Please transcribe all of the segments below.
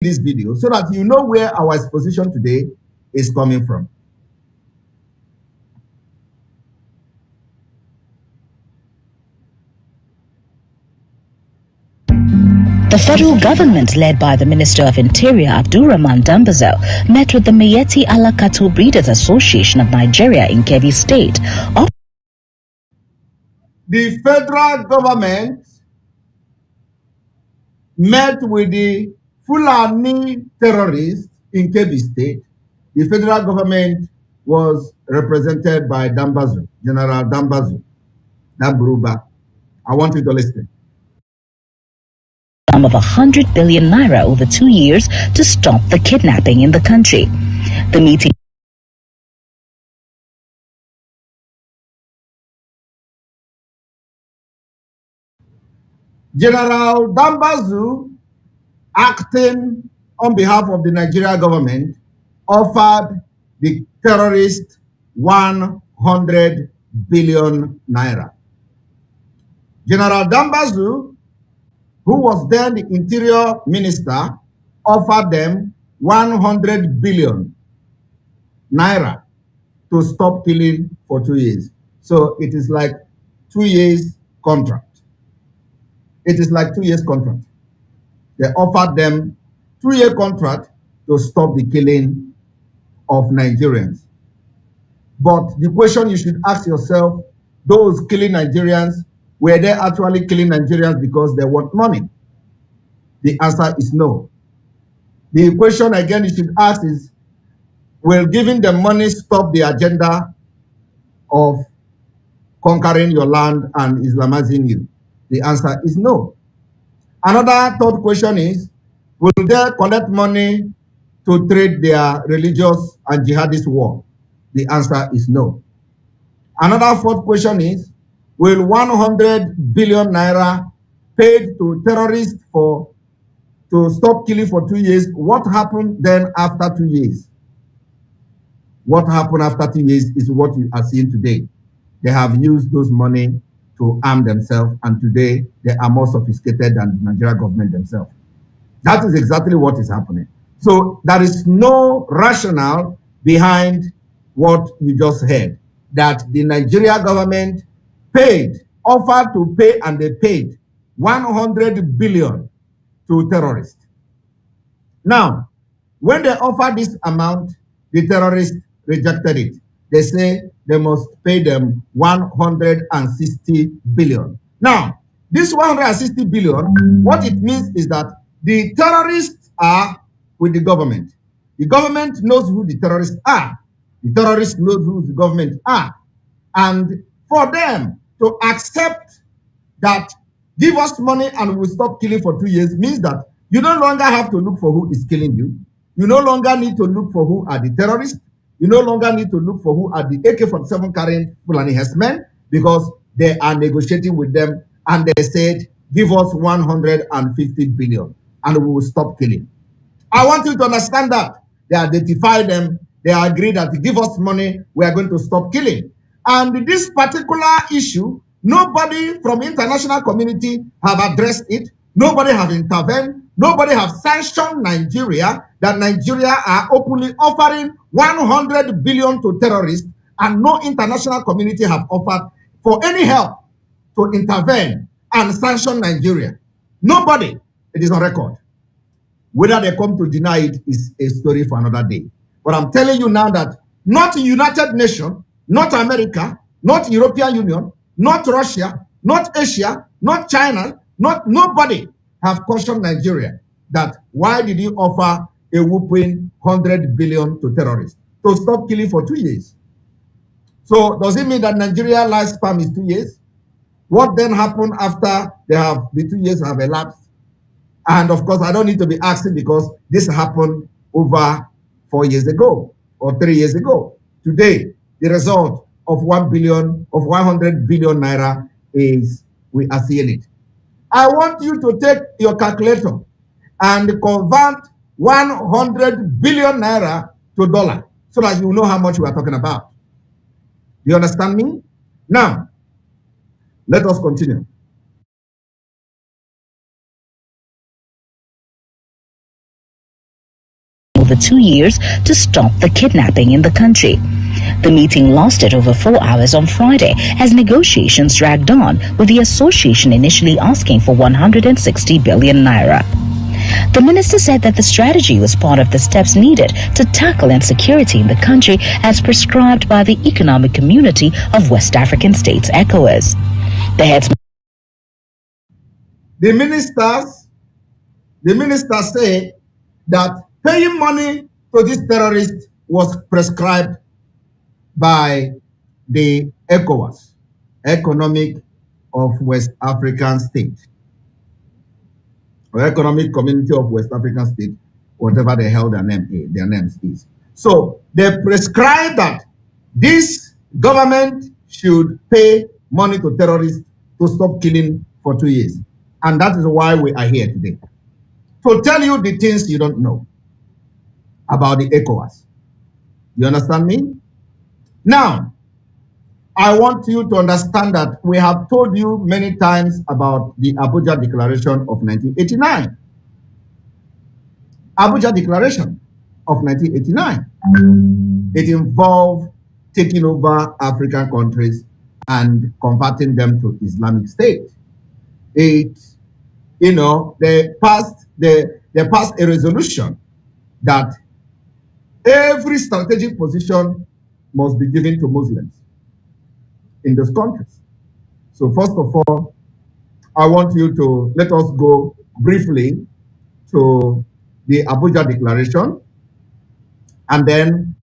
this video so that you know where our exposition today is coming from. The federal government, led by the Minister of Interior Abdulrahman Dambazo, met with the Miyetti Allah Cattle Breeders Association of Nigeria in Kebbi State. The federal government met with the Fulani terrorists in Kebbi State. The federal government was represented by Dambazo, General Dambazo, Damburuba. I want you to listen. Of 100 billion naira over 2 years to stop the kidnapping in the country. The meeting General Dambazu, acting on behalf of the Nigeria government, offered the terrorists 100 billion naira. General Dambazu, who was then the interior minister, offered them 100 billion naira to stop killing for 2 years. So it is like 2 years contract. It is like 2 years contract. They offered them 2-year contract to stop the killing of Nigerians. But the question you should ask yourself, those killing Nigerians, were they actually killing Nigerians because they want money? The answer is no. The question again you should ask is, will giving them money stop the agenda of conquering your land and Islamizing you? The answer is no. Another third question is, will they collect money to trade their religious and jihadist war? The answer is no. Another fourth question is, will 100 billion naira paid to terrorists to stop killing for 2 years, what happened then after 2 years? What happened after 2 years is what we are seeing today. They have used those money to arm themselves, and today they are more sophisticated than the Nigeria government themselves. That is exactly what is happening. So there is no rationale behind what you just heard, that the Nigeria government offered to pay, and they paid 100 billion to terrorists. Now, when they offered this amount, the terrorists rejected it. They say they must pay them 160 billion. Now, this 160 billion, what it means is that the terrorists are with the government. The government knows who the terrorists are. The terrorists know who the government are. And for them to accept that give us money and we'll stop killing for 2 years means that you no longer have to look for who is killing you. You no longer need to look for who are the terrorists. You no longer need to look for who are the AK-47 carrying Fulani herdsmen, because they are negotiating with them and they said, give us 150 billion and we will stop killing. I want you to understand that. They identify them. They agree that give us money, we are going to stop killing. And this particular issue, nobody from international community have addressed it. Nobody have intervened. Nobody have sanctioned Nigeria, that Nigeria are openly offering 100 billion to terrorists, and no international community have offered for any help to intervene and sanction Nigeria. Nobody. It is on record. Whether they come to deny it is a story for another day. But I'm telling you now that not United Nations, not America, not European Union, not Russia, not Asia, not China, not nobody have cautioned Nigeria that why did you offer a whooping 100 billion to terrorists to stop killing for 2 years? So does it mean that Nigeria lifespan is 2 years? What then happened after the 2 years have elapsed? And of course, I don't need to be asking, because this happened over 4 years ago or 3 years ago. Today, the result of 100 billion naira is we are seeing it. I want you to take your calculator and convert 100 billion naira to dollar so that you know how much we are talking about. Do you understand me? Now, let us continue. over 2 years to stop the kidnapping in the country. The meeting lasted over 4 hours on Friday as negotiations dragged on, with the association initially asking for 160 billion naira. The minister said that the strategy was part of the steps needed to tackle insecurity in the country as prescribed by the Economic Community of West African States, ECOWAS. The heads The minister said that paying money to these terrorists was prescribed by the ECOWAS, Economic of West African States, or Economic Community of West African States, whatever the hell their names is. So they prescribe that this government should pay money to terrorists to stop killing for 2 years. And that is why we are here today. To tell you the things you don't know about the ECOWAS. You understand me? Now, I want you to understand that we have told you many times about the Abuja Declaration of 1989. Abuja Declaration of 1989. It involved taking over African countries and converting them to Islamic State. They passed a resolution that every strategic position must be given to Muslims in those countries. So first of all, I want you to let us go briefly to the Abuja Declaration, and then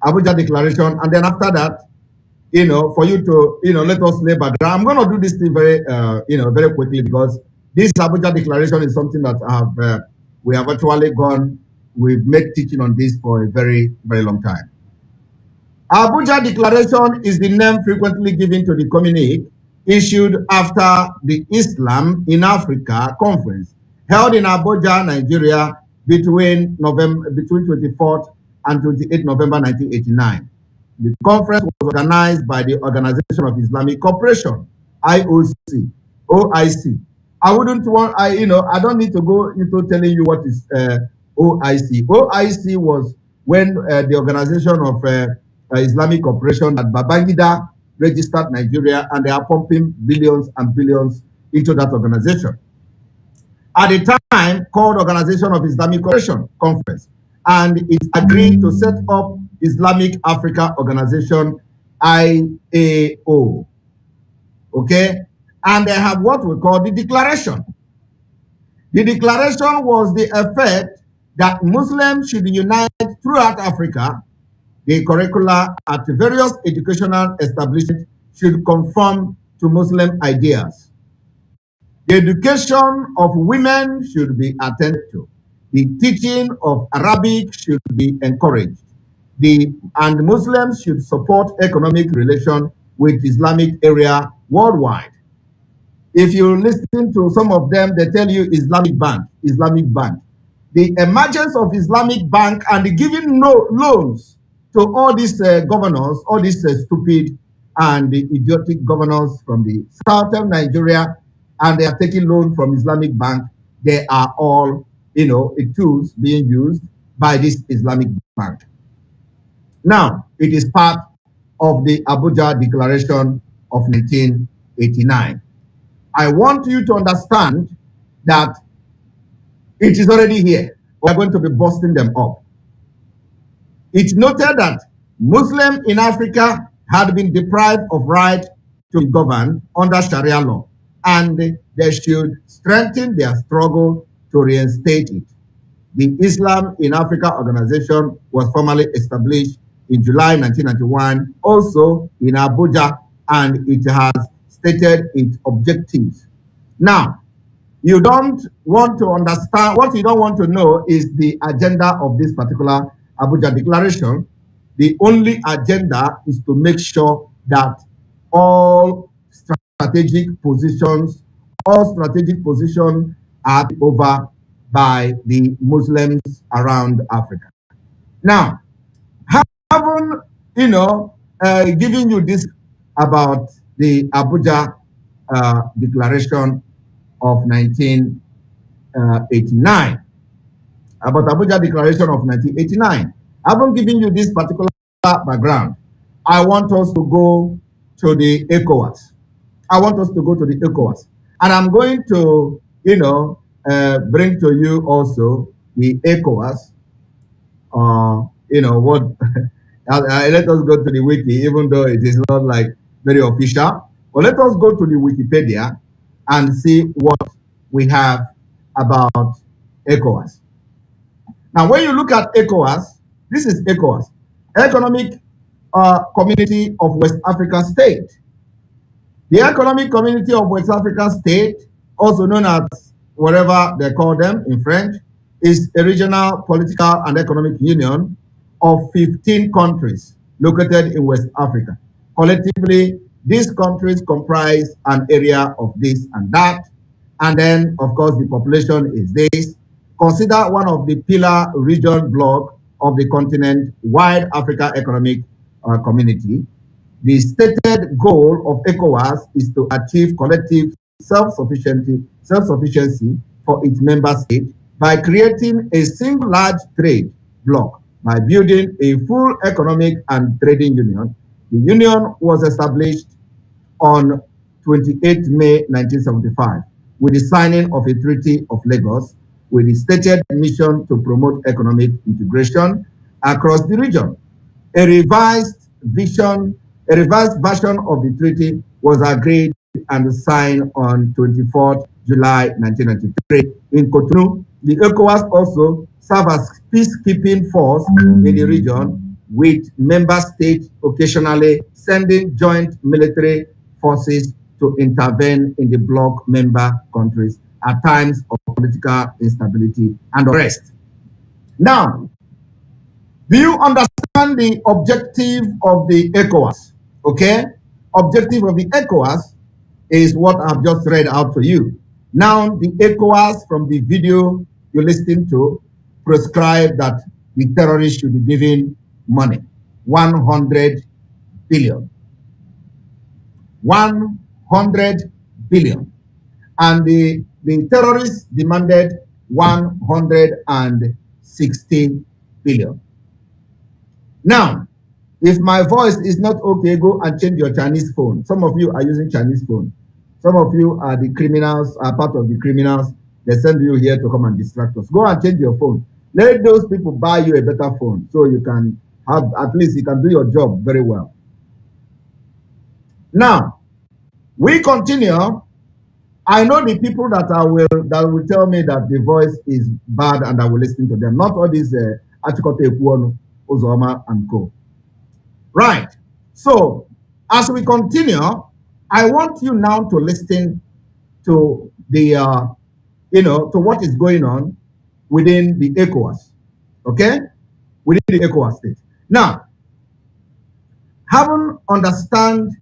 Abuja Declaration, and then after that, for you to, let us lay background. I'm going to do this thing very quickly, because this Abuja Declaration is something that we have actually we've made teaching on this for a very, very long time. Abuja Declaration is the name frequently given to the communique issued after the Islam in Africa conference held in Abuja, Nigeria between 24th and 28th November 1989. The conference was organized by the Organization of Islamic Cooperation, IOC, OIC. I don't need to go into telling you what is OIC. OIC was when the Organization of Islamic Cooperation that Babangida registered Nigeria, and they are pumping billions and billions into that organization. At the time, called Organization of Islamic Cooperation Conference, and it agreed to set up Islamic Africa Organization, IAO. Okay? And they have what we call the declaration. The declaration was the effect that Muslims should unite throughout Africa. The curricula at various educational establishments should conform to Muslim ideas. The education of women should be attended to. The teaching of Arabic should be encouraged. And Muslims should support economic relations with Islamic area worldwide. If you listen to some of them, they tell you Islamic Bank, Islamic Bank. The emergence of Islamic Bank and the giving loans to all these governors, all these stupid and the idiotic governors from the southern Nigeria, and they are taking loan from Islamic Bank. They are all, tools being used by this Islamic Bank. Now, it is part of the Abuja Declaration of 1989. I want you to understand that it is already here. We're going to be busting them up. It's noted that Muslims in Africa had been deprived of right to govern under Sharia law, and they should strengthen their struggle to reinstate it. The Islam in Africa organization was formally established in July 1991, also in Abuja, and it has stated its objectives. Now, you don't want to understand, what you don't want to know is the agenda of this particular Abuja Declaration. The only agenda is to make sure that all strategic positions are over by the Muslims around Africa. Now, having, giving you this about the Abuja Declaration of 1989. about Abuja Declaration of 1989. I haven't given you this particular background. I want us to go to the ECOWAS. I want us to go to the ECOWAS. And I'm going to, bring to you also the ECOWAS. What, let us go to the wiki, even though it is not like very official. But let us go to the Wikipedia and see what we have about ECOWAS. Now, when you look at ECOWAS, this is ECOWAS, Economic Community of West African State. The Economic Community of West African State, also known as whatever they call them in French, is a regional political and economic union of 15 countries located in West Africa. Collectively, these countries comprise an area of this and that. And then, of course, the population is this. Consider one of the pillar region bloc of the continent-wide Africa Economic Community. The stated goal of ECOWAS is to achieve collective self-sufficiency for its member states by creating a single large trade bloc. By building a full economic and trading union, the union was established on 28 May 1975 with the signing of a Treaty of Lagos with the stated mission to promote economic integration across the region. A revised vision, a revised version of the treaty was agreed and signed on 24th July 1993 in Cotonou. The ECOWAS also serve as peacekeeping force in the region, with member states occasionally sending joint military forces to intervene in the bloc member countries at times of political instability and unrest. Now, do you understand the objective of the ECOWAS? Okay? Objective of the ECOWAS is what I've just read out to you. Now, the ECOWAS from the video you listened to prescribe that the terrorists should be given money. 100 billion. 100 billion. And the terrorists demanded 160 billion. Now, if my voice is not okay, go and change your Chinese phone. Some of you are using Chinese phone. Some of you are the criminals, are part of the criminals. They send you here to come and distract us. Go and change your phone. Let those people buy you a better phone so you can have, at least you can do your job very well. Now, we continue. I know the people that will tell me that the voice is bad and I will listen to them. Not all these Achikote Ekuono, Uzoma and co. Right. So, as we continue, I want you now to listen to the, to what is going on within the ECOWAS. Okay? Within the ECOWAS state. Now, having understand,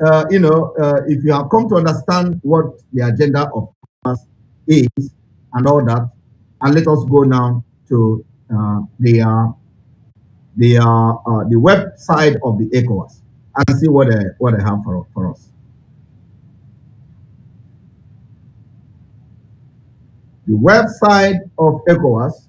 if you have come to understand what the agenda of ECOWAS is and all that, and let us go now to the website of the ECOWAS and see what they have for us. The website of ECOWAS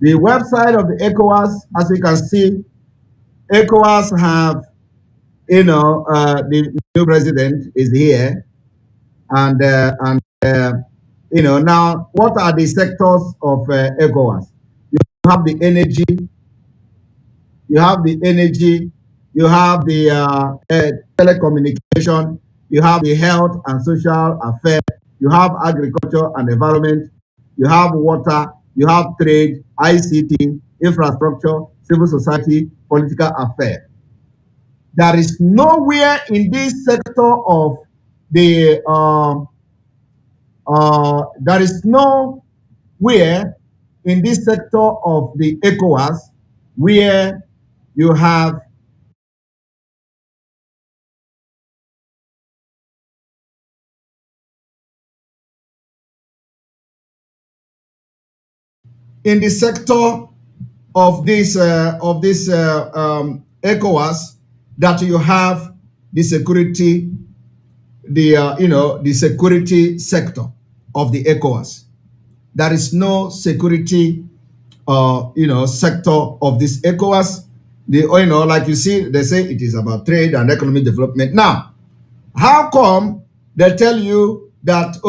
the website of the ECOWAS, as you can see, ECOWAS have, the new president is here, and now what are the sectors of ECOWAS? You have the energy, you have the energy, you have the telecommunication, you have the health and social affairs, you have agriculture and environment, you have water, you have trade, ICT, infrastructure, civil society, political affairs. There is nowhere in this sector of the there is nowhere in this sector of the ECOWAS where you have in the sector of this ECOWAS that you have the security, the security sector of the ECOWAS. There is no security, sector of this ECOWAS. Like you see, they say it is about trade and economic development. Now, how come they tell you that,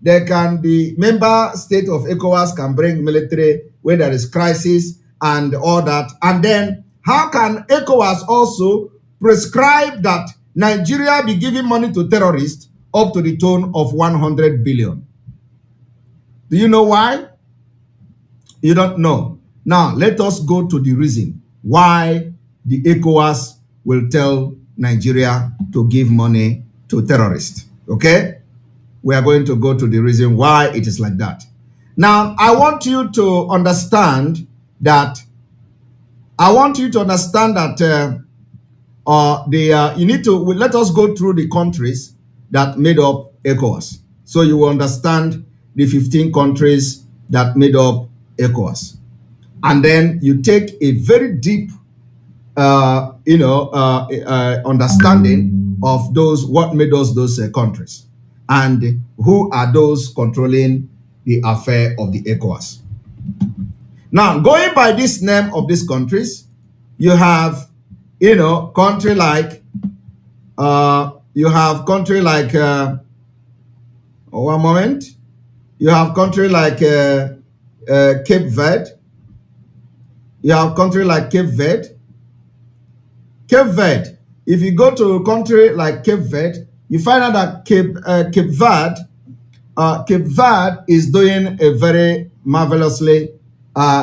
the member state of ECOWAS can bring military when there is crisis and all that? And then how can ECOWAS also prescribe that Nigeria be giving money to terrorists up to the tune of 100 billion? Do you know why? You don't know. Now, let us go to the reason why the ECOWAS will tell Nigeria to give money to terrorists. Okay? We are going to go to the reason why it is like that. Now, I want you to understand that you need to let us go through the countries that made up ECOWAS, so you will understand the 15 countries that made up ECOWAS, and then you take a very deep, understanding of what made us those countries, and who are those controlling the affair of the ECOWAS. Now, going by this name of these countries, you have, country like, one moment, you have country like Cape Verde. You have country like Cape Verde. Cape Verde, if you go to a country like Cape Verde, you find out that Cape Verde is doing a very marvelously,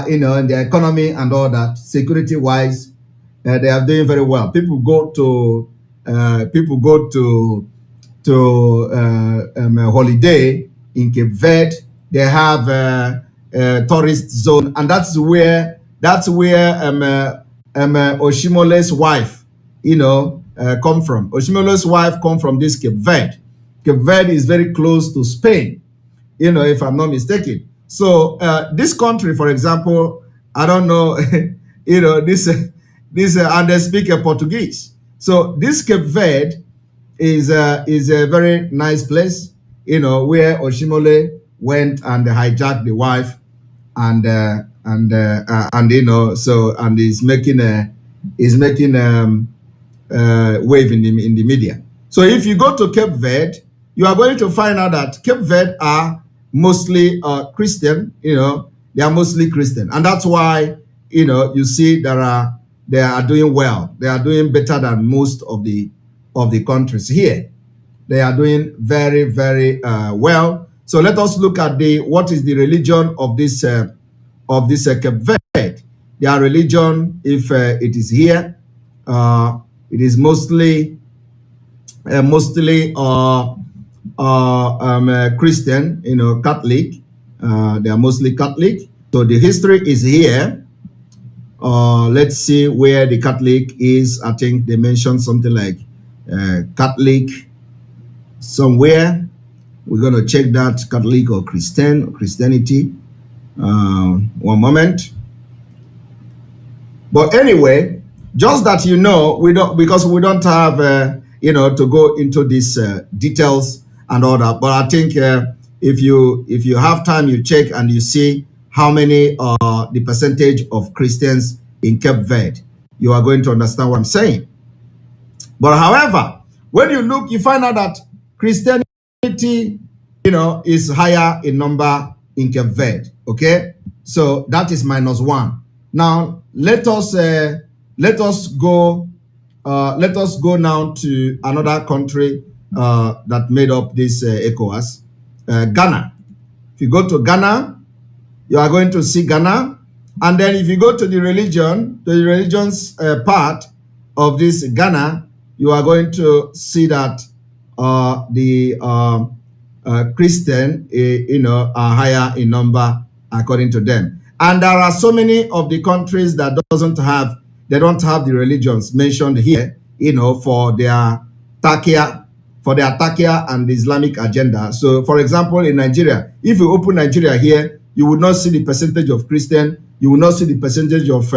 in the economy and all that, security-wise. They are doing very well. People go to holiday in Cape Verde. They have a tourist zone, and that's where Oshimole's wife, come from. Oshimole's wife come from this Cape Verde. Cape Verde is very close to Spain, if I'm not mistaken. So this country, for example, I don't know, and they speak Portuguese. So this Cape Verde is a very nice place, where Oshimole went and hijacked the wife, and he's making wave in the media. So if you go to Cape Verde, you are going to find out that Cape Verde are mostly Christian. They are mostly Christian, and that's why you see they are doing well. They are doing better than most of the countries here. They are doing very, very well. So let us look at what is the religion of this Cape Verde. Their religion, if it is here, it is mostly Christian, Catholic. They are mostly Catholic. So the history is here. Let's see where the Catholic is. I think they mentioned something like Catholic somewhere. We're going to check that, Catholic or Christianity. One moment. But anyway, just that we don't, because we don't have to go into these details and all that. But I think if you have time, you check and you see how many the percentage of Christians in Cape Verde, you are going to understand what I'm saying. But however, when you look, you find out that Christianity, is higher in number in Cape Verde. Okay, so that is -1. Now let us go now to another country that made up this ECOWAS, Ghana. If you go to Ghana, you are going to see Ghana, and then if you go to the religions part of this Ghana, you are going to see that the Christian, are higher in number according to them. And there are so many of the countries that don't have the religions mentioned here, for their taqiyya and Islamic agenda. So, for example, in Nigeria, if you open Nigeria here, You will not see the percentage of Christian. You will not see the percentage of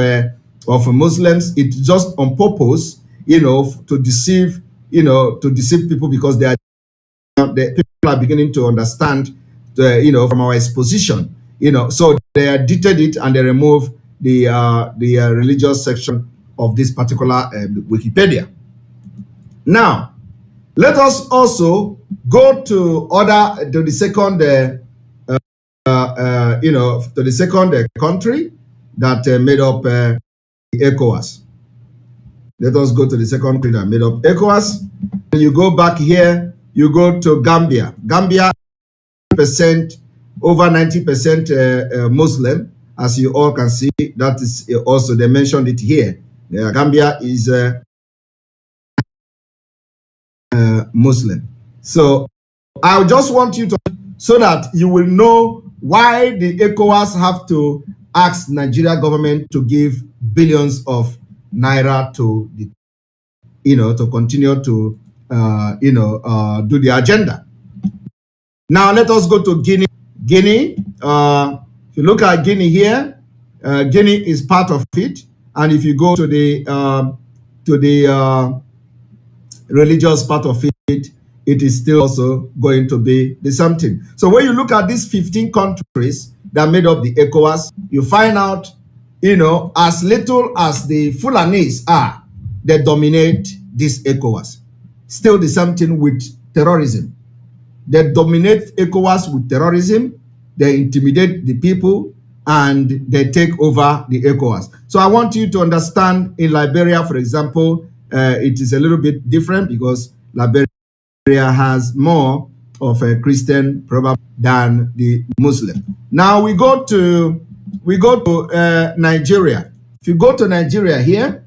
Muslims. It's just on purpose, to deceive, people, because the people are beginning to understand, from our exposition, so they edited it and they remove the religious section of this particular Wikipedia. Now, let us also go to the second, to the second country that made up ECOWAS. Let us go to the second country that made up ECOWAS. You go back here, you go to Gambia. Gambia, over 90% Muslim, as you all can see. That is also, they mentioned it here. Gambia is Muslim. So I just want you to, so that you will know why the ECOWAS have to ask Nigeria government to give billions of naira to the, to continue to, do the agenda. Now let us go to Guinea. Guinea, if you look at Guinea here, Guinea is part of it, and if you go to the religious part of it, it is still also going to be the same thing. So when you look at these 15 countries that made up the ECOWAS, you find out, as little as the Fulanis are, they dominate this ECOWAS. Still the same thing with terrorism. They dominate ECOWAS with terrorism, they intimidate the people, and they take over the ECOWAS. So I want you to understand, in Liberia, for example, it is a little bit different, because Liberia has more of a Christian probably than the Muslim. Now we go to Nigeria. If you go to Nigeria here,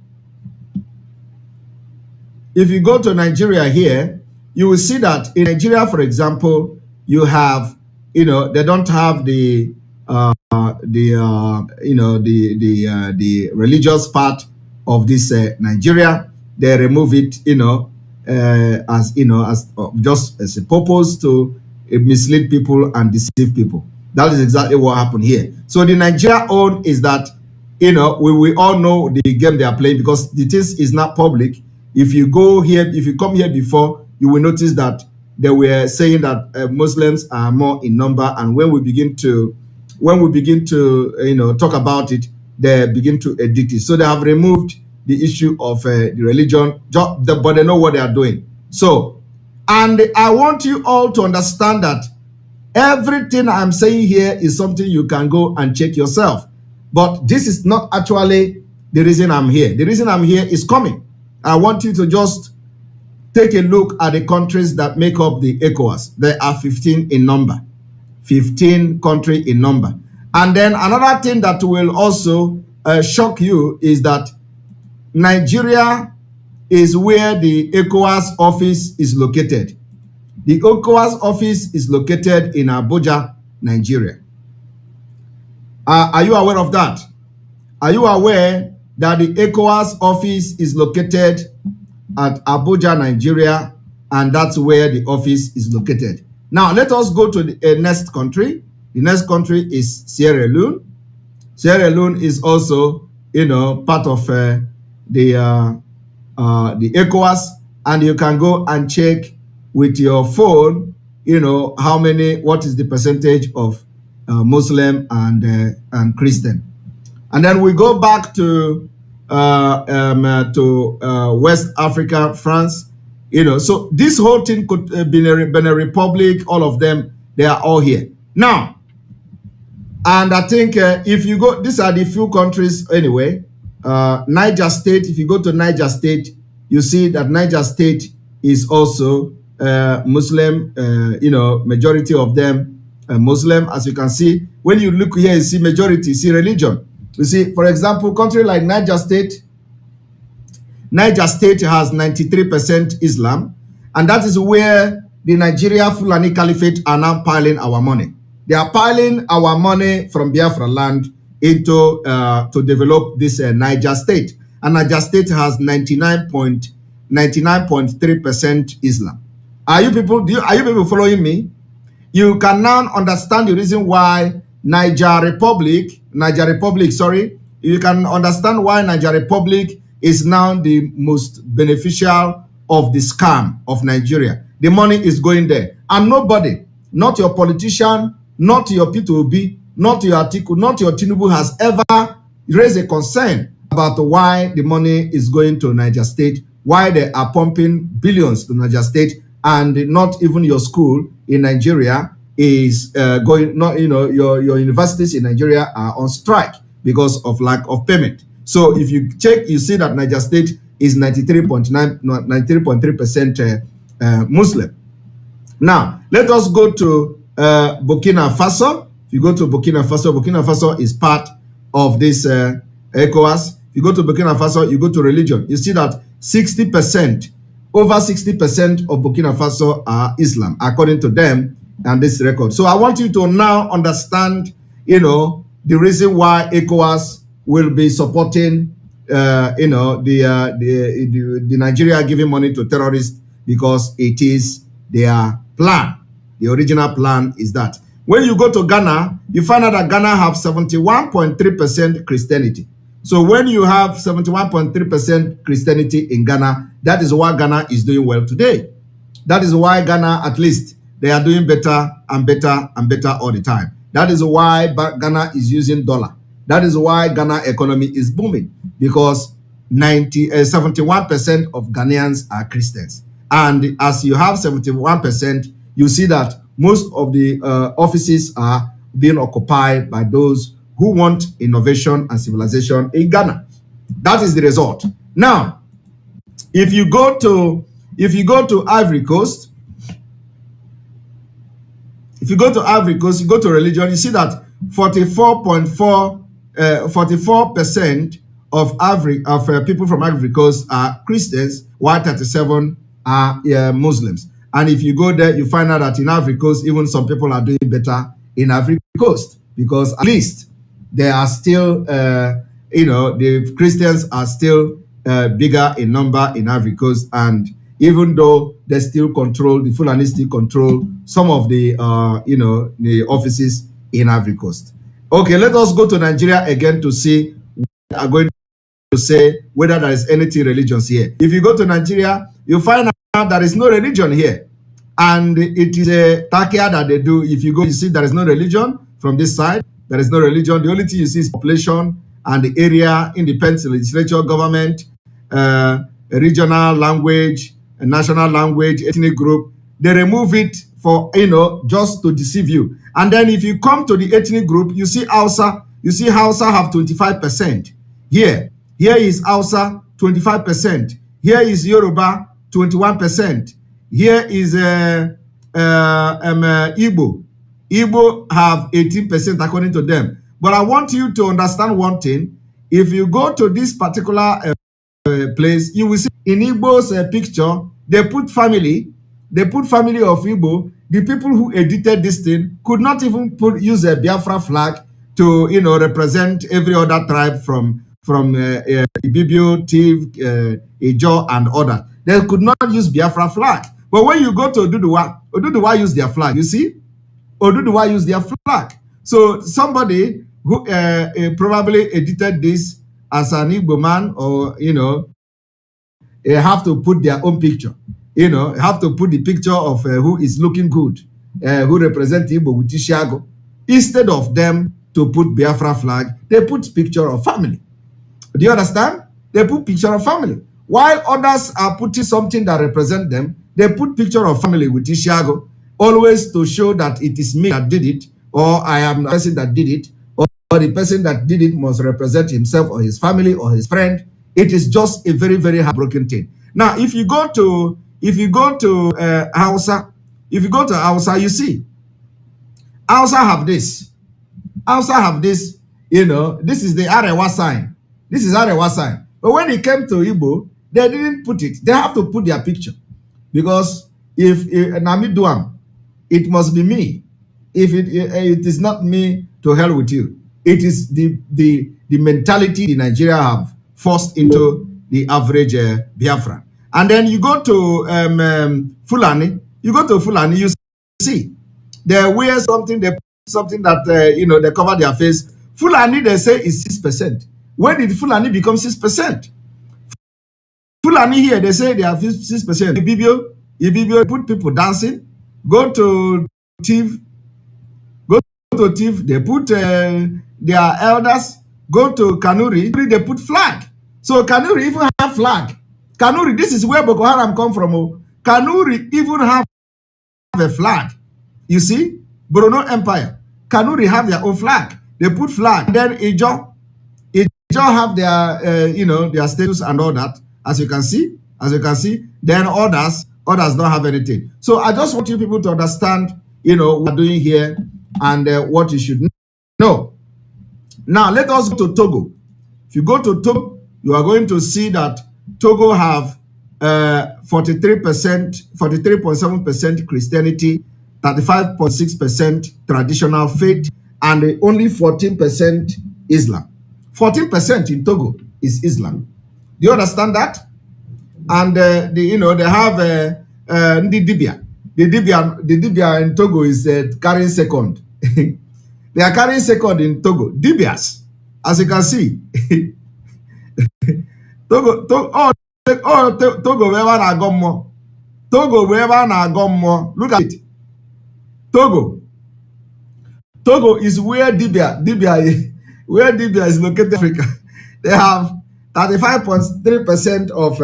you will see that in Nigeria, for example, you have, they don't have the religious part of this Nigeria. They remove it, as just as a purpose to mislead people and deceive people. That is exactly what happened here. So the Nigeria own is that, we all know the game they are playing, because the thing is not public. If you go here, if you come here before, you will notice that they were saying that Muslims are more in number, and when we begin to talk about it, they begin to edit it. So they have removed the issue of the religion, but they know what they are doing. So, and I want you all to understand that everything I'm saying here is something you can go and check yourself. But this is not actually the reason I'm here. The reason I'm here is coming. I want you to just take a look at the countries that make up the ECOWAS. There are 15 in number. 15 countries in number. And then another thing that will also shock you is that Nigeria is where the ECOWAS office is located. The ECOWAS office is located in Abuja, Nigeria. Are you aware of that? Are you aware that the ECOWAS office is located at Abuja, Nigeria, and that's where the office is located? Now, let us go to the next country. The next country is Sierra Leone. Sierra Leone is also, part of the ECOWAS, and you can go and check with your phone, what is the percentage of Muslim and Christian. And then we go back to West Africa, France. So this whole thing could be Benin Republic, all of them, they are all here. Now, and I think if you go, these are the few countries anyway. Niger State, if you go to Niger State, you see that Niger State is also Muslim, majority of them Muslim. As you can see, when you look here, you see majority, you see religion. You see, for example, country like Niger State has 93% Islam, and that is where the Nigeria Fulani Caliphate are now piling our money. They are piling our money from Biafra land into to develop this Niger State, and Niger State has 99.3% Islam. Are you people following me? You can now understand the reason why Niger Republic, sorry, you can understand why Niger Republic is now the most beneficial of the scam of Nigeria. The money is going there. And nobody, not your politician, not your P2B, not your Atiku, not your Tinubu has ever raised a concern about why the money is going to Niger State, why they are pumping billions to Niger State, and not even your school in Nigeria is going, not, your universities in Nigeria are on strike because of lack of payment. So if you check, you see that Niger State is 93.3% Muslim. Now, let us go to Burkina Faso. If you go to Burkina Faso is part of this ECOWAS. If you go to Burkina Faso, you go to religion. You see that 60%, over 60% of Burkina Faso are Islam, according to them and this record. So I want you to now understand, the reason why ECOWAS will be supporting, the Nigeria giving money to terrorists, because it is their plan. The original plan is that. When you go to Ghana, you find out that Ghana have 71.3% Christianity. So when you have 71.3% Christianity in Ghana, that is why Ghana is doing well today. That is why Ghana, at least, they are doing better and better and better all the time. That is why Ghana is using dollar. That is why Ghana economy is booming, because 71% of Ghanaians are Christians. And as you have 71%, you see that most of the offices are being occupied by those who want innovation and civilization in Ghana. That is the result. Now, if you go to Ivory Coast, you go to religion, you see that 44% of people from Ivory Coast are Christians, while 37 are Muslims. And if you go there, you find out that in Ivory Coast, even some people are doing better in Ivory Coast, because at least they are still, the Christians are still bigger in number in Ivory Coast. And even though they still control, the Fulani still control some of the, the offices in Ivory Coast. Okay, let us go to Nigeria again to see what we are going to say whether there is anything religious here. If you go to Nigeria, you find out there is no religion here. And it is a takia that they do. If you go, you see there is no religion from this side. There is no religion. The only thing you see is population and the area, independent legislature, government, regional language, national language, ethnic group. They remove it for, just to deceive you. And then if you come to the ethnic group, you see Hausa. You see Hausa have 25%. Here is Hausa, 25%. Here is Yoruba, 21%. Here is Igbo. Igbo have 18% according to them. But I want you to understand one thing. If you go to this particular place, you will see in Igbo's picture, they put family of Igbo. The people who edited this thing could not even use a Biafra flag to, represent every other tribe from Ibibio, Tiv, Ijo, and others. They could not use Biafra flag. But when you go to Oduduwa use their flag. You see, Oduduwa use their flag. So somebody who probably edited this as an Igbo man, or have to put their own picture. Have to put the picture of who is looking good, who represents Igbo with Ishiago. Instead of them to put Biafra flag, they put picture of family. Do you understand? They put picture of family. While others are putting something that represent them, they put picture of family with Ishiago, always to show that it is me that did it, or I am the person that did it, or the person that did it must represent himself or his family or his friend. It is just a very, very heartbroken thing. Now, if you go to Hausa, you see, Hausa have this. This is the Arewa sign. This is Arewa sign. But when it came to Igbo, they didn't put it. They have to put their picture. Because if Nami Duam, it must be me. If it is not me, to hell with you. It is the mentality the Nigeria have forced into the average Biafra. And then you go to Fulani, you see, they wear something, they something that they cover their face. Fulani, they say, is 6%. When did Fulani become 6%? Fulani here, they say they are 6%. Ibibio put people dancing. Go to Tiv, they put their elders. Go to Kanuri, they put flag. So Kanuri even have flag. Kanuri, this is where Boko Haram come from. Oh. Kanuri even have a flag. You see, Bruno Empire. Kanuri have their own flag. They put flag. Then Ijo have their, their status and all that. As you can see, then others don't have anything. So I just want you people to understand, what we're doing here and what you should know. Now let us go to Togo. If you go to Togo, you are going to see that Togo have 43%, 43.7% Christianity, 35.6% traditional faith, and only 14% Islam. 14% in Togo is Islam. Do you understand that? And they have Ndi Dibia. The Dibia in Togo is carrying second. They are carrying second in Togo. Dibias, as you can see. Togo wherever I go more. Togo wherever I go more. Look at it. Togo is where Dibia is located in Africa. They have 35.3% of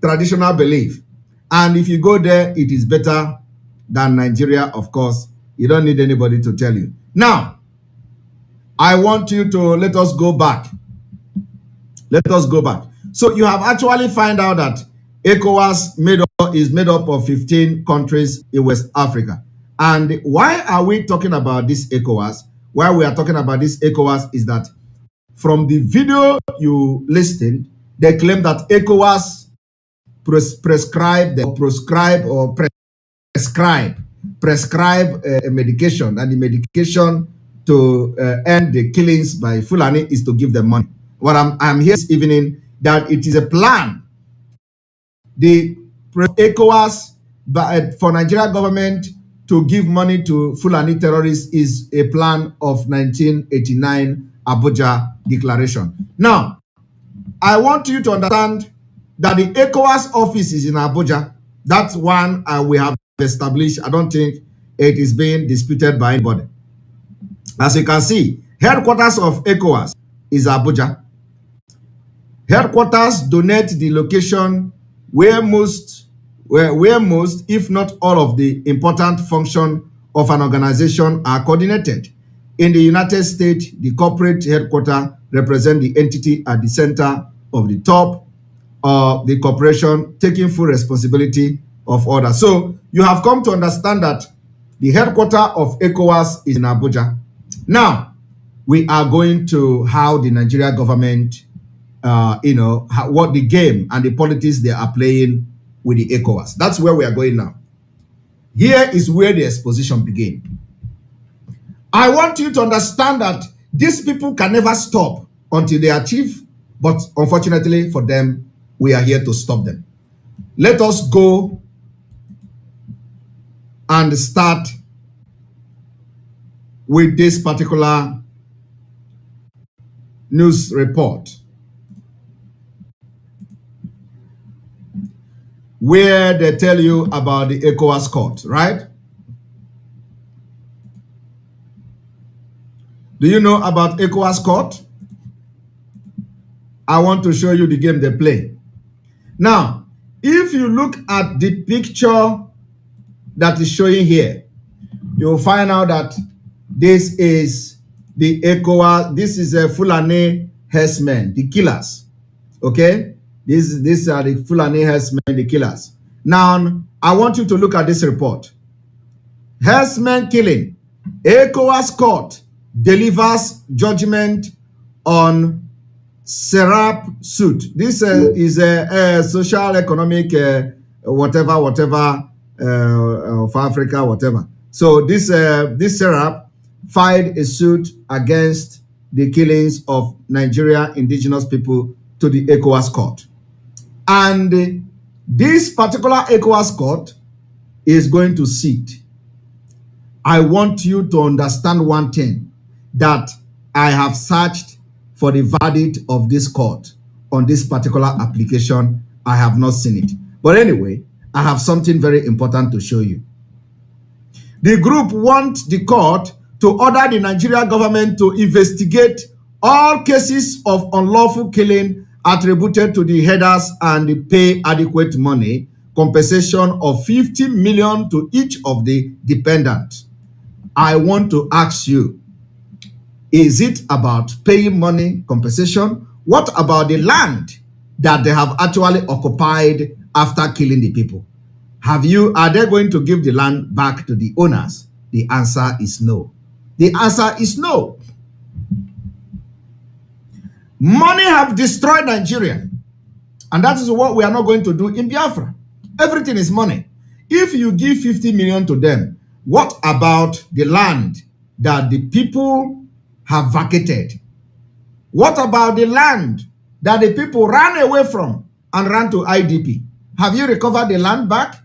traditional belief. And if you go there, it is better than Nigeria, of course. You don't need anybody to tell you. Now, I want you to let us go back. So you have actually found out that ECOWAS is made up of 15 countries in West Africa. And why are we talking about this ECOWAS? Why we are talking about this ECOWAS is that from the video you listened, they claim that ECOWAS prescribe a medication, and the medication to end the killings by Fulani is to give them money. What I'm here this evening, that it is a plan. The ECOWAS for Nigeria government to give money to Fulani terrorists is a plan of 1989 Abuja declaration. Now, I want you to understand that the ECOWAS office is in Abuja. That's one we have established. I don't think it is being disputed by anybody. As you can see, headquarters of ECOWAS is Abuja. Headquarters donate the location where most, if not all of the important function of an organization are coordinated. In the United States, the corporate headquarters represent the entity at the center of the top of the corporation, taking full responsibility of order. So you have come to understand that the headquarters of ECOWAS is in Abuja. Now, we are going to how the Nigeria government, what the game and the politics they are playing with the ECOWAS. That's where we are going now. Here is where the exposition begins. I want you to understand that these people can never stop until they achieve, but unfortunately for them, we are here to stop them. Let us go and start with this particular news report, where they tell you about the ECOWAS court, right? Do you know about ECOWAS court? I want to show you the game they play. Now, if you look at the picture that is showing here, you'll find out that this is the ECOWAS, this is a Fulani herdsmen, the killers. Okay? These are the Fulani herdsmen, the killers. Now, I want you to look at this report. Herdsmen killing. ECOWAS court delivers judgment on Serap suit. This is a social economic whatever of Africa, whatever. So this Serap filed a suit against the killings of Nigeria indigenous people to the ECOWAS court. And this particular ECOWAS court is going to sit I want you to understand one thing, that I have searched for the verdict of this court on this particular application. I have not seen it. But anyway, I have something very important to show you. The group wants the court to order the Nigerian government to investigate all cases of unlawful killing attributed to the headers and pay adequate money, compensation of 50 million to each of the dependents. I want to ask you, is it about paying money compensation? What about the land that they have actually occupied after killing the people? Are they going to give the land back to the owners? The answer is no. The answer is no. Money have destroyed Nigeria. And that is what we are not going to do in Biafra. Everything is money. If you give 50 million to them, what about the land that the people have vacated? What about the land that the people ran away from and ran to IDP? Have you recovered the land back?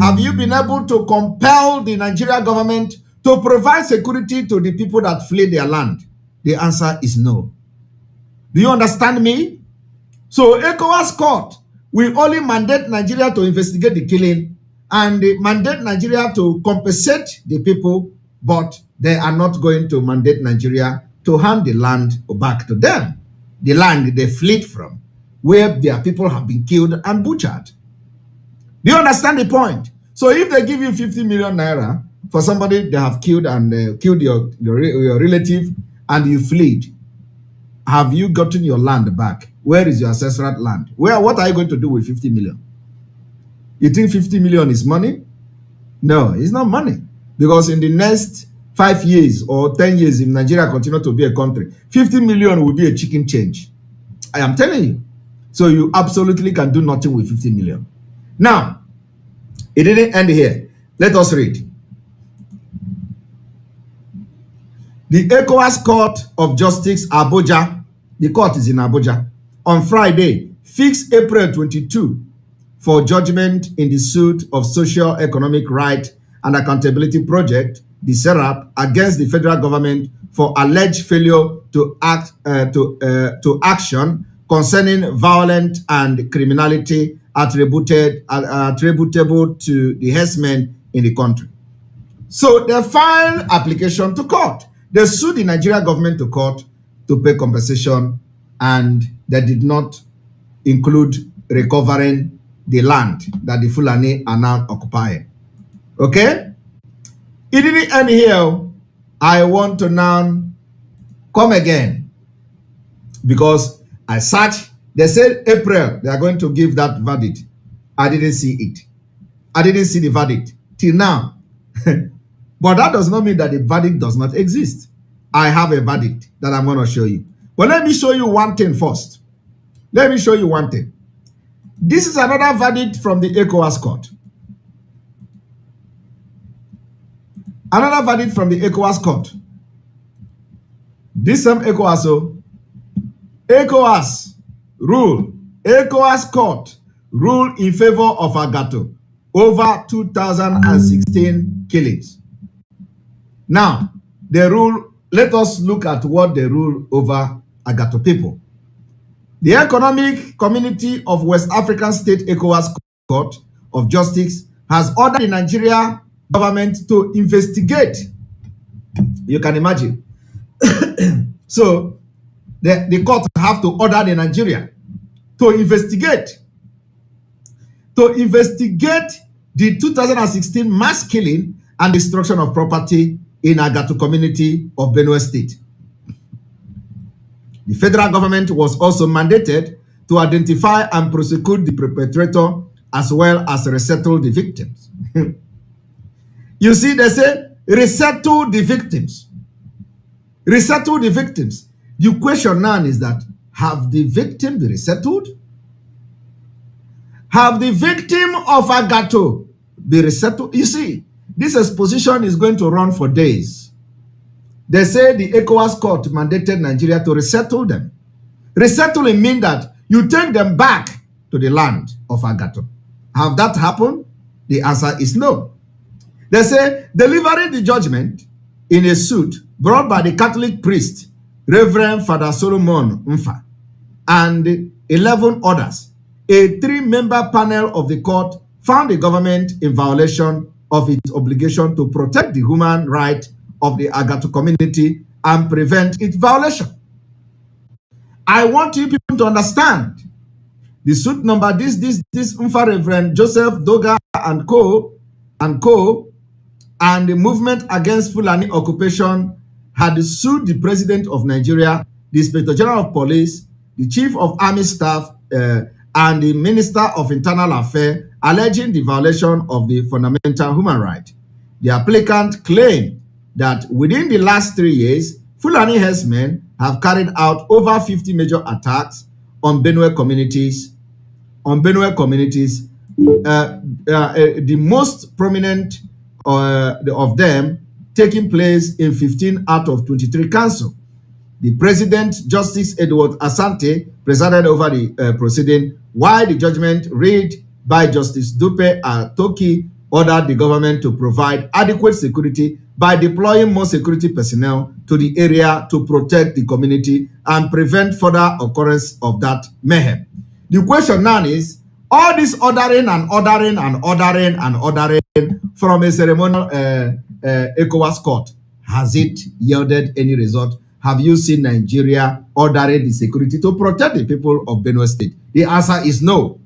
Have you been able to compel the Nigerian government to provide security to the people that fled their land? The answer is no. Do you understand me? So ECOWAS court will only mandate Nigeria to investigate the killing and mandate Nigeria to compensate the people, but they are not going to mandate Nigeria to hand the land back to them, the land they fled from, where their people have been killed and butchered. Do you understand the point? So if they give you 50 million naira for somebody they have killed and killed your relative and you fled, have you gotten your land back? Where is your ancestral land? What are you going to do with 50 million? You think 50 million is money? No, it's not money. Because in the next 5 years or 10 years, if Nigeria continues to be a country, 50 million will be a chicken change. I am telling you. So you absolutely can do nothing with 50 million. Now, it didn't end here. Let us read. The ECOWAS Court of Justice, Abuja, the court is in Abuja, on Friday, fixed April 22 for judgment in the suit of Social Economic Right and Accountability Project, the SERAP, against the federal government for alleged failure to action concerning violence and criminality attributable to the herdsmen in the country. So they filed application to court. They sued the Nigerian government to court to pay compensation, and they did not include recovering the land that the Fulani are now occupying. Okay? It didn't end here. I want to now come again because I searched. They said April they are going to give that verdict. I didn't see it. I didn't see the verdict till now. But that does not mean that the verdict does not exist. I have a verdict that I'm going to show you. But let me show you one thing first. Let me show you one thing. This is another verdict from the ECOWAS court. Another verdict from the ECOWAS court. This same ECOWAS, ECOWAS rule, ECOWAS court rule in favor of Agato over 2016 killings. Now, the rule, let us look at what they rule over Agato people. The Economic Community of West African State ECOWAS Court of Justice has ordered the Nigeria government to investigate. You can imagine. So, the court have to order the Nigeria to investigate the 2016 mass killing and destruction of property in Agato community of Benue State. The federal government was also mandated to identify and prosecute the perpetrator as well as resettle the victims. You see, they say resettle the victims. Resettle the victims. The question now is that, have the victim been resettled? Have the victim of Agato been resettled? You see, this exposition is going to run for days. They say the ECOWAS court mandated Nigeria to resettle them. Resettling means that you take them back to the land of Agato. Have that happened? The answer is no. They say, delivering the judgment in a suit brought by the Catholic priest, Reverend Father Solomon Mfa, and 11 others, a 3-member panel of the court found the government in violation of its obligation to protect the human right of the Agato community and prevent its violation. I want you people to understand the suit number, this Mfa Reverend Joseph Doga and co, and the movement against Fulani occupation had sued the President of Nigeria, the Inspector General of Police, the Chief of Army Staff, and the Minister of Internal Affairs, alleging the violation of the fundamental human right. The applicant claimed that within the last 3 years, Fulani herdsmen have carried out over 50 major attacks on Benue communities. The most prominent of them taking place in 15 out of 23 councils. The President, Justice Edward Asante, presided over the proceeding, while the judgment read by Justice Dupe Toki ordered the government to provide adequate security by deploying more security personnel to the area to protect the community and prevent further occurrence of that mayhem. The question now is, all this ordering from a ceremonial ECOWAS court, has it yielded any result? Have you seen Nigeria ordering the security to protect the people of Benue State? The answer is no.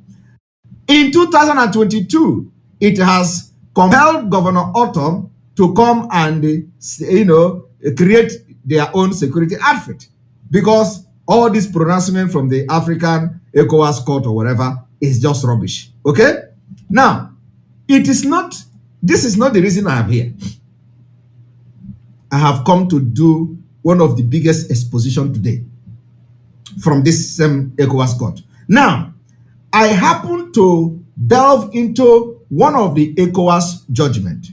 In 2022, it has compelled Governor Autumn to come and, create their own security outfit, because all this pronouncement from the African ECOWAS court or whatever is just rubbish. Okay? Now, this is not the reason I am here. I have come to do one of the biggest exposition today from this same ECOWAS court. Now, I happen to delve into one of the ECOWAS judgment.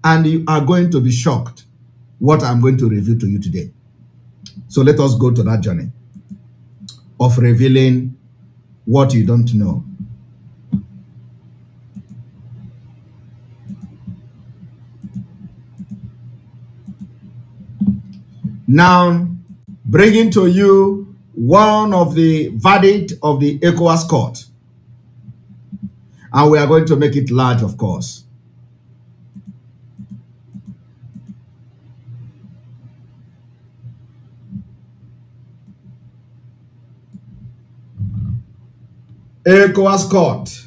And you are going to be shocked what I'm going to reveal to you today. So let us go to that journey of revealing what you don't know. Now, bringing to you one of the verdict of the ECOWAS court. And we are going to make it large, of course. ECOWAS court.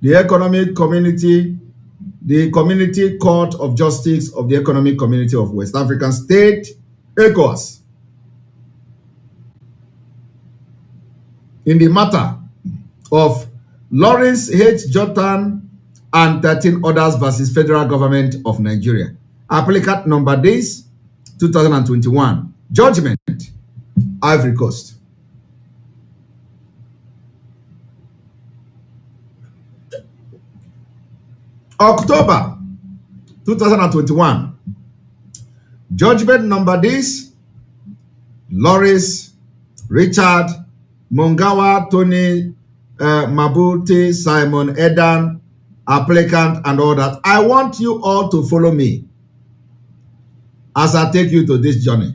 The Economic Community, the Community Court of Justice of the Economic Community of West African State, ECOWAS, in the matter of Lawrence H. Jotan and 13 others versus Federal Government of Nigeria. Applicant number this, 2021. Judgment, Ivory Coast. October 2021. Judgment number this, Lawrence, Richard, Mungawa, Tony, Mabuti, Simon, Edan, applicant, and all that. I want you all to follow me as I take you to this journey.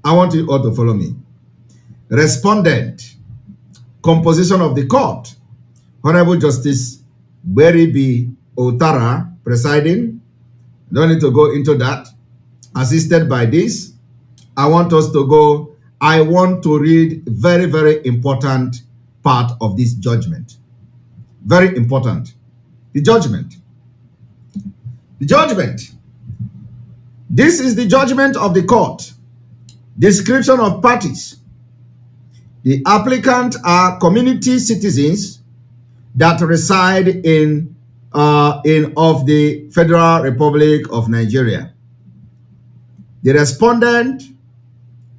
I want you all to follow me. Respondent, composition of the court, Honorable Justice Berry B. Otara, presiding. Don't need to go into that. Assisted by this, I want to read very, very important part of this judgment. Very important. The judgment. The judgment. This is the judgment of the court. Description of parties. The applicant are community citizens that reside in of the Federal Republic of Nigeria. The respondent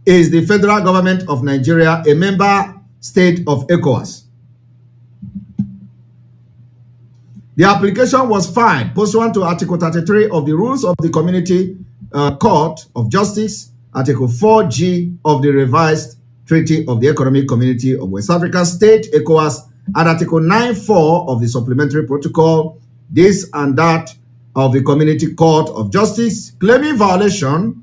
is the Federal Government of Nigeria, a member state of ECOWAS. The application was filed pursuant to Article 33 of the Rules of the Community Court of Justice, Article 4G of the revised Treaty of the Economic Community of West African State, ECOWAS, and Article 9.4 of the Supplementary Protocol, this and that of the Community Court of Justice, claiming violation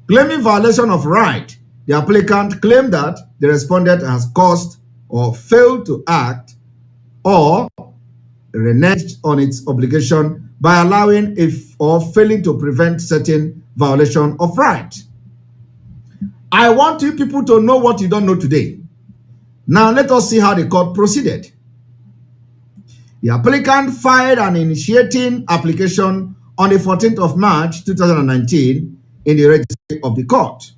of right. The applicant claimed that the respondent has caused or failed to act or reneged on its obligation by allowing or failing to prevent certain violation of right. I want you people to know what you don't know today. Now let us see how the court proceeded. The applicant filed an initiating application on the 14th of March 2019 in the registry of the court.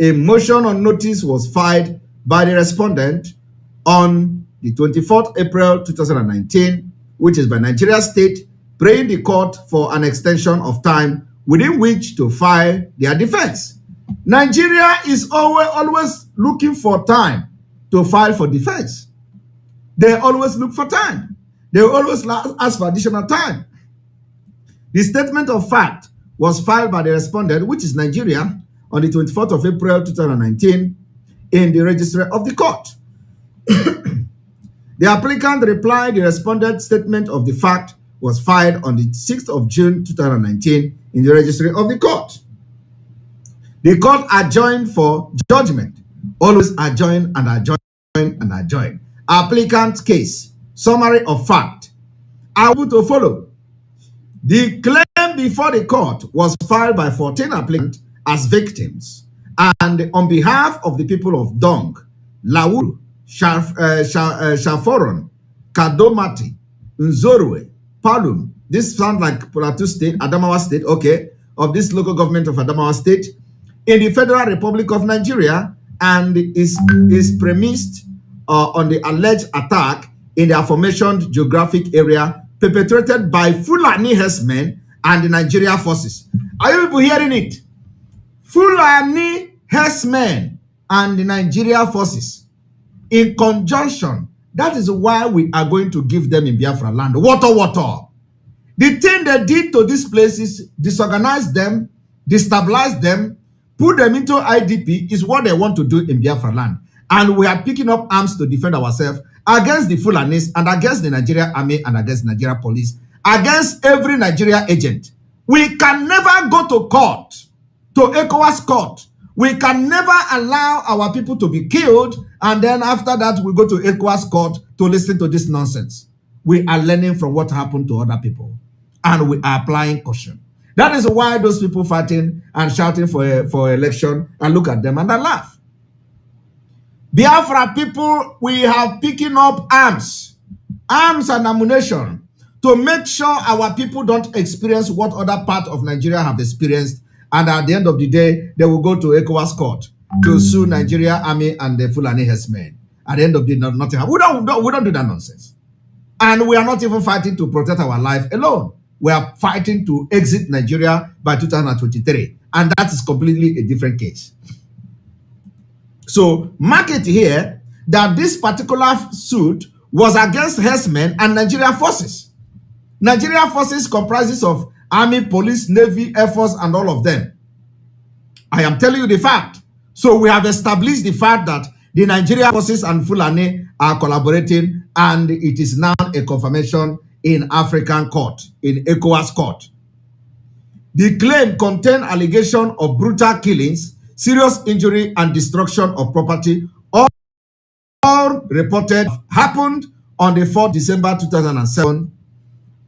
A motion on notice was filed by the respondent on the 24th April 2019, which is by Nigeria State, praying the court for an extension of time within which to file their defense. Nigeria is always looking for time to file for defense. They always look for time. They always ask for additional time. The statement of fact was filed by the respondent, which is Nigeria, on the 24th of April 2019 in the registry of the court. The applicant replied the respondent's statement of the fact was filed on the 6th of June 2019 in the registry of the court. The court adjourned for judgment. Always adjourn and adjourn and adjourn. Applicant's case. Summary of fact. I will to follow. The claim before the court was filed by 14 applicants as victims, and on behalf of the people of Dong, Lauru, Shaforon, Kadomati, Nzorwe, Palum, this sounds like Plateau State, Adamawa State, okay, of this local government of Adamawa State, in the Federal Republic of Nigeria, and is premised on the alleged attack in the aforementioned geographic area perpetrated by Fulani herdsmen and the Nigeria forces. Are you people hearing it? Fulani herdsmen and the Nigeria forces in conjunction. That is why we are going to give them in Biafra land. Water. The thing they did to these places, disorganize them, destabilize them, put them into IDP is what they want to do in Biafra land. And we are picking up arms to defend ourselves against the Fulanis and against the Nigeria army and against the Nigeria police, against every Nigeria agent. We can never go to court, to ECOWAS court. We can never allow our people to be killed, and then after that we go to ECOWAS court to listen to this nonsense. We are learning from what happened to other people, and we are applying caution. That is why those people fighting and shouting for election, and look at them and I laugh. Biafra people, we have picking up arms and ammunition to make sure our people don't experience what other part of Nigeria have experienced, and at the end of the day, they will go to ECOWAS court to sue Nigeria army and the Fulani herdsmen. At the end of the day, nothing happens. We don't do that nonsense. And we are not even fighting to protect our life alone. We are fighting to exit Nigeria by 2023. And that is completely a different case. So mark it here that this particular suit was against herdsmen and Nigeria forces. Nigeria forces comprises of army, police, navy, air force, and all of them. I am telling you the fact. So we have established the fact that the Nigeria forces and Fulani are collaborating, and it is now a confirmation in African court, in ECOWAS court. The claim contained allegation of brutal killings, serious injury, and destruction of property, all reported happened on the 4th December 2007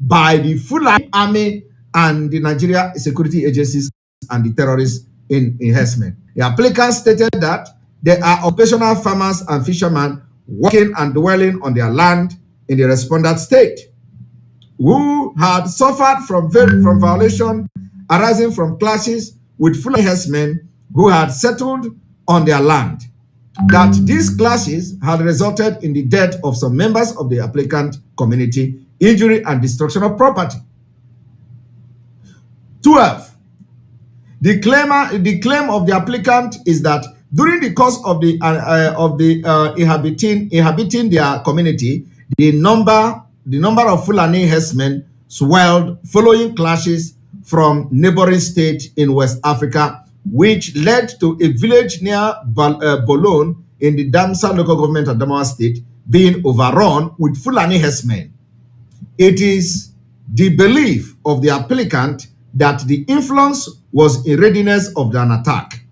by the Fulani army and the Nigeria security agencies and the terrorists in herdsmen. The applicant stated that there are occasional farmers and fishermen working and dwelling on their land in the respondent state who had suffered from violation arising from clashes with Fulani herdsmen who had settled on their land. That these clashes had resulted in the death of some members of the applicant community, injury and destruction of property. 12. The claim of the applicant is that during the course of the inhabiting their community, the number of Fulani herdsmen swelled following clashes from neighboring states in West Africa which led to a village near Bolon in the Damsa local government of Adamawa State being overrun with Fulani herdsmen. It is the belief of the applicant that the influence was in readiness of an attack.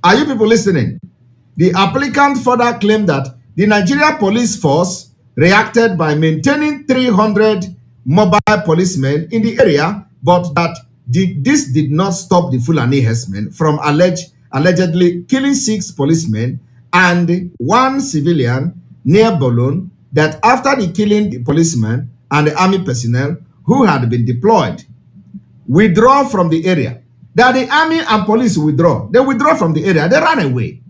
Are you people listening? The applicant further claimed that the Nigeria police force reacted by maintaining 300 mobile policemen in the area, but that this did not stop the Fulani herdsmen from allegedly killing 6 policemen and 1 civilian near Bolon, that after the killing the policemen and the army personnel who had been deployed withdraw from the area. That the army and police withdraw. They withdraw from the area. They run away.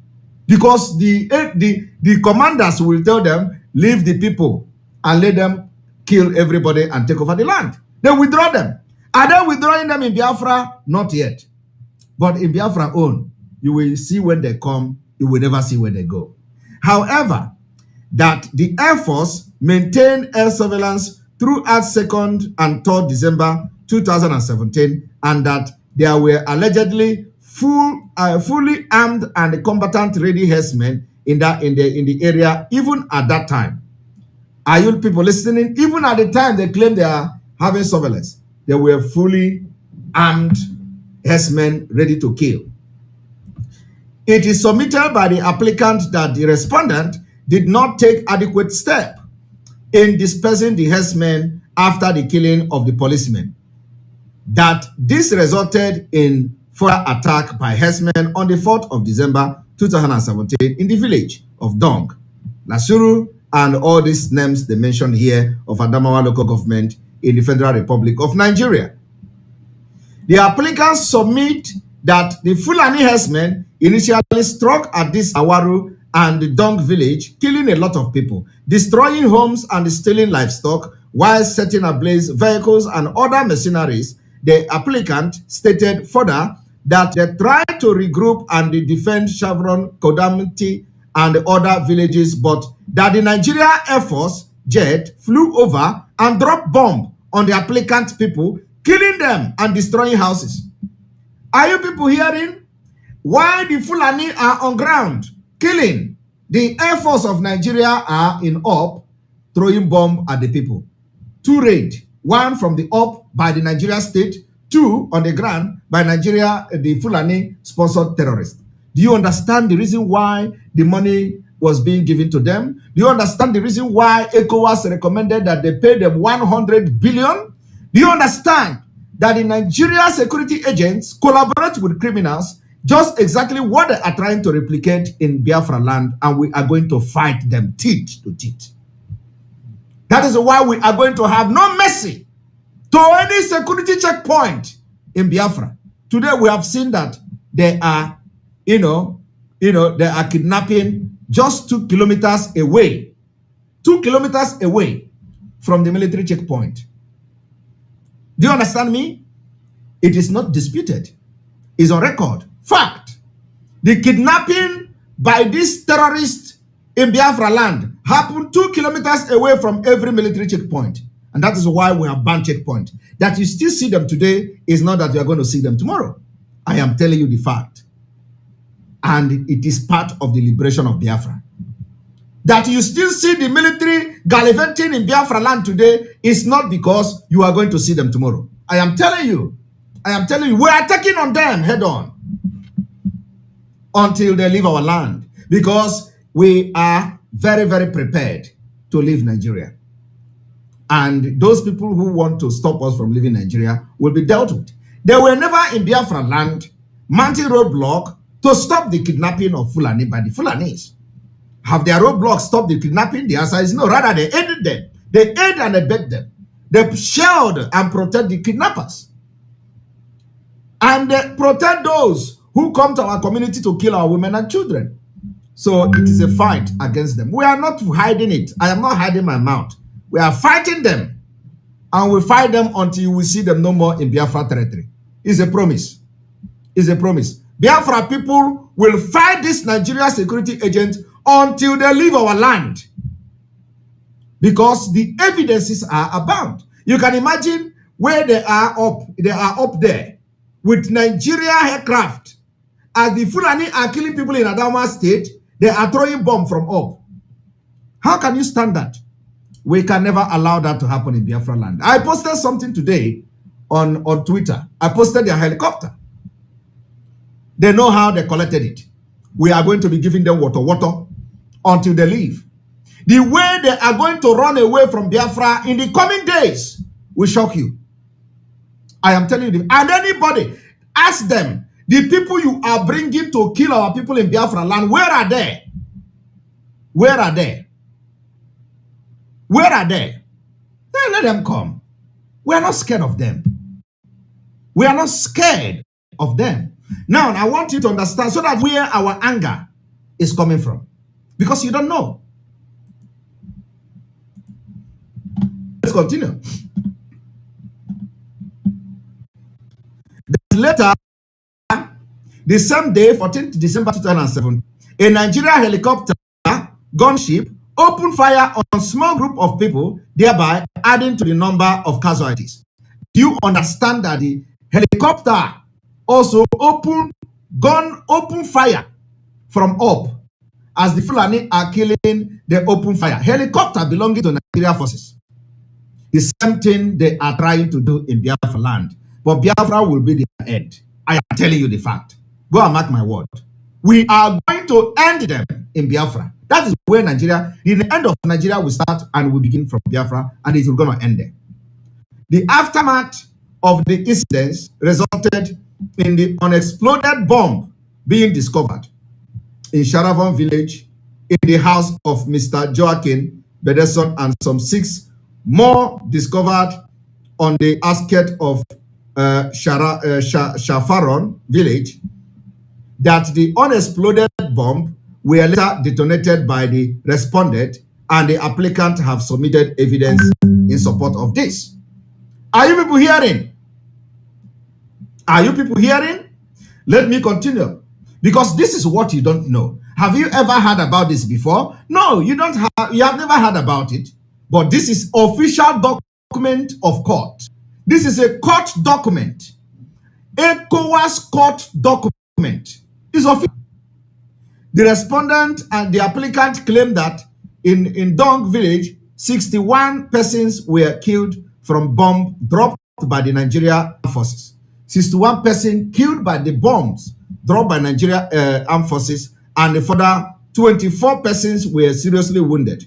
Because the commanders will tell them, leave the people and let them kill everybody and take over the land. They withdraw them. Are they withdrawing them in Biafra? Not yet. But in Biafra own, you will see when they come, you will never see where they go. However, that the Air Force maintained air surveillance throughout 2nd and 3rd December 2017, and that there were allegedly fully armed and combatant-ready herdsmen in the area, even at that time. Are you people listening? Even at the time they claim they are having surveillance, they were fully armed herdsmen ready to kill. It is submitted by the applicant that the respondent did not take adequate step in dispersing the herdsmen after the killing of the policemen, that this resulted in further attack by herdsmen on the 4th of December 2017 in the village of Dong, Lasuru, and all these names they mentioned here of Adamawa local government in the Federal Republic of Nigeria. The applicants submit that the Fulani herdsmen initially struck at this Awaru and the Dong village, killing a lot of people, destroying homes and stealing livestock, while setting ablaze vehicles and other machineries. The applicant stated further that they tried to regroup and defend Chevron, Kodamti, and other villages, but that the Nigeria Air Force jet flew over and dropped bomb on the applicant people, killing them and destroying houses. Are you people hearing? Why the Fulani are on ground killing? The Air Force of Nigeria are in up throwing bomb at the people. 2 raids, 1 from the up by the Nigeria state, 2 on the ground by Nigeria, the Fulani sponsored terrorists. Do you understand the reason why the money was being given to them? Do you understand the reason why ECOWAS recommended that they pay them 100 billion? Do you understand that the Nigeria security agents collaborate with criminals, just exactly what they are trying to replicate in Biafra land, and we are going to fight them teeth to teeth? That is why we are going to have no mercy to any security checkpoint in Biafra. Today we have seen that they are, they are kidnapping just 2 kilometers away. 2 kilometers away from the military checkpoint. Do you understand me? It is not disputed. It's on record. Fact. The kidnapping by these terrorists in Biafra land happened 2 kilometers away from every military checkpoint. And that is why we have banned checkpoint. That you still see them today is not that you are going to see them tomorrow. I am telling you the fact. And it is part of the liberation of Biafra. That you still see the military gallivanting in Biafra land today is not because you are going to see them tomorrow. I am telling you, we are taking on them head on until they leave our land, because we are very, very prepared to leave Nigeria. And those people who want to stop us from leaving Nigeria will be dealt with. They were never in Biafra land mounting roadblock to stop the kidnapping of Fulani by the Fulanis. Have their roadblocks stopped the kidnapping? The answer is no. Rather, they aided them. They aid and abet them. They shield and protect the kidnappers. And they protect those who come to our community to kill our women and children. So it is a fight against them. We are not hiding it. I am not hiding my mouth. We are fighting them. And we fight them until we see them no more in Biafra territory. It's a promise. It's a promise. Biafra people will fight this Nigeria security agent until they leave our land. Because the evidences are abound. You can imagine where they are up there with Nigeria aircraft as the Fulani are killing people in Adamawa State, they are throwing bomb from up. How can you stand that? We can never allow that to happen in Biafra land. I posted something today on Twitter. I posted their helicopter. They know how they collected it. We are going to be giving them water until they leave. The way they are going to run away from Biafra in the coming days will shock you. I am telling you. And anybody, ask them, the people you are bringing to kill our people in Biafra land, where are they? Where are they? Where are they? Then let them come. We are not scared of them. We are not scared of them. Now, I want you to understand so that where our anger is coming from. Because you don't know. Let's continue. Later, the same day, 14th December 2007, a Nigeria helicopter gunship opened fire on a small group of people, thereby adding to the number of casualties. Do you understand that the helicopter also opened fire from up as the Fulani are killing the open fire? Helicopter belonging to Nigeria forces. The same thing they are trying to do in Biafra land. But Biafra will be the end. I am telling you the fact. Go and mark my word. We are going to end them in Biafra. That is where Nigeria, the end of Nigeria will start and will begin from Biafra, and it will going to end there. The aftermath of the incidents resulted in the unexploded bomb being discovered in Sharavon village in the house of Mr. Joaquin Bedeson, and some 6 more discovered on the outskirts of Shafaron village. That the unexploded bomb were later detonated by the respondent, and the applicant have submitted evidence in support of this. Are you people hearing? Are you people hearing? Let me continue. Because this is what you don't know. Have you ever heard about this before? No, you don't have. You have never heard about it. But this is official document of court. This is a court document. ECOWAS court document. Is official. The respondent and the applicant claim that in Dong village, 61 persons were killed from bomb dropped by the Nigeria Armed Forces. 61 persons killed by the bombs dropped by Nigeria Armed Forces, and a further 24 persons were seriously wounded.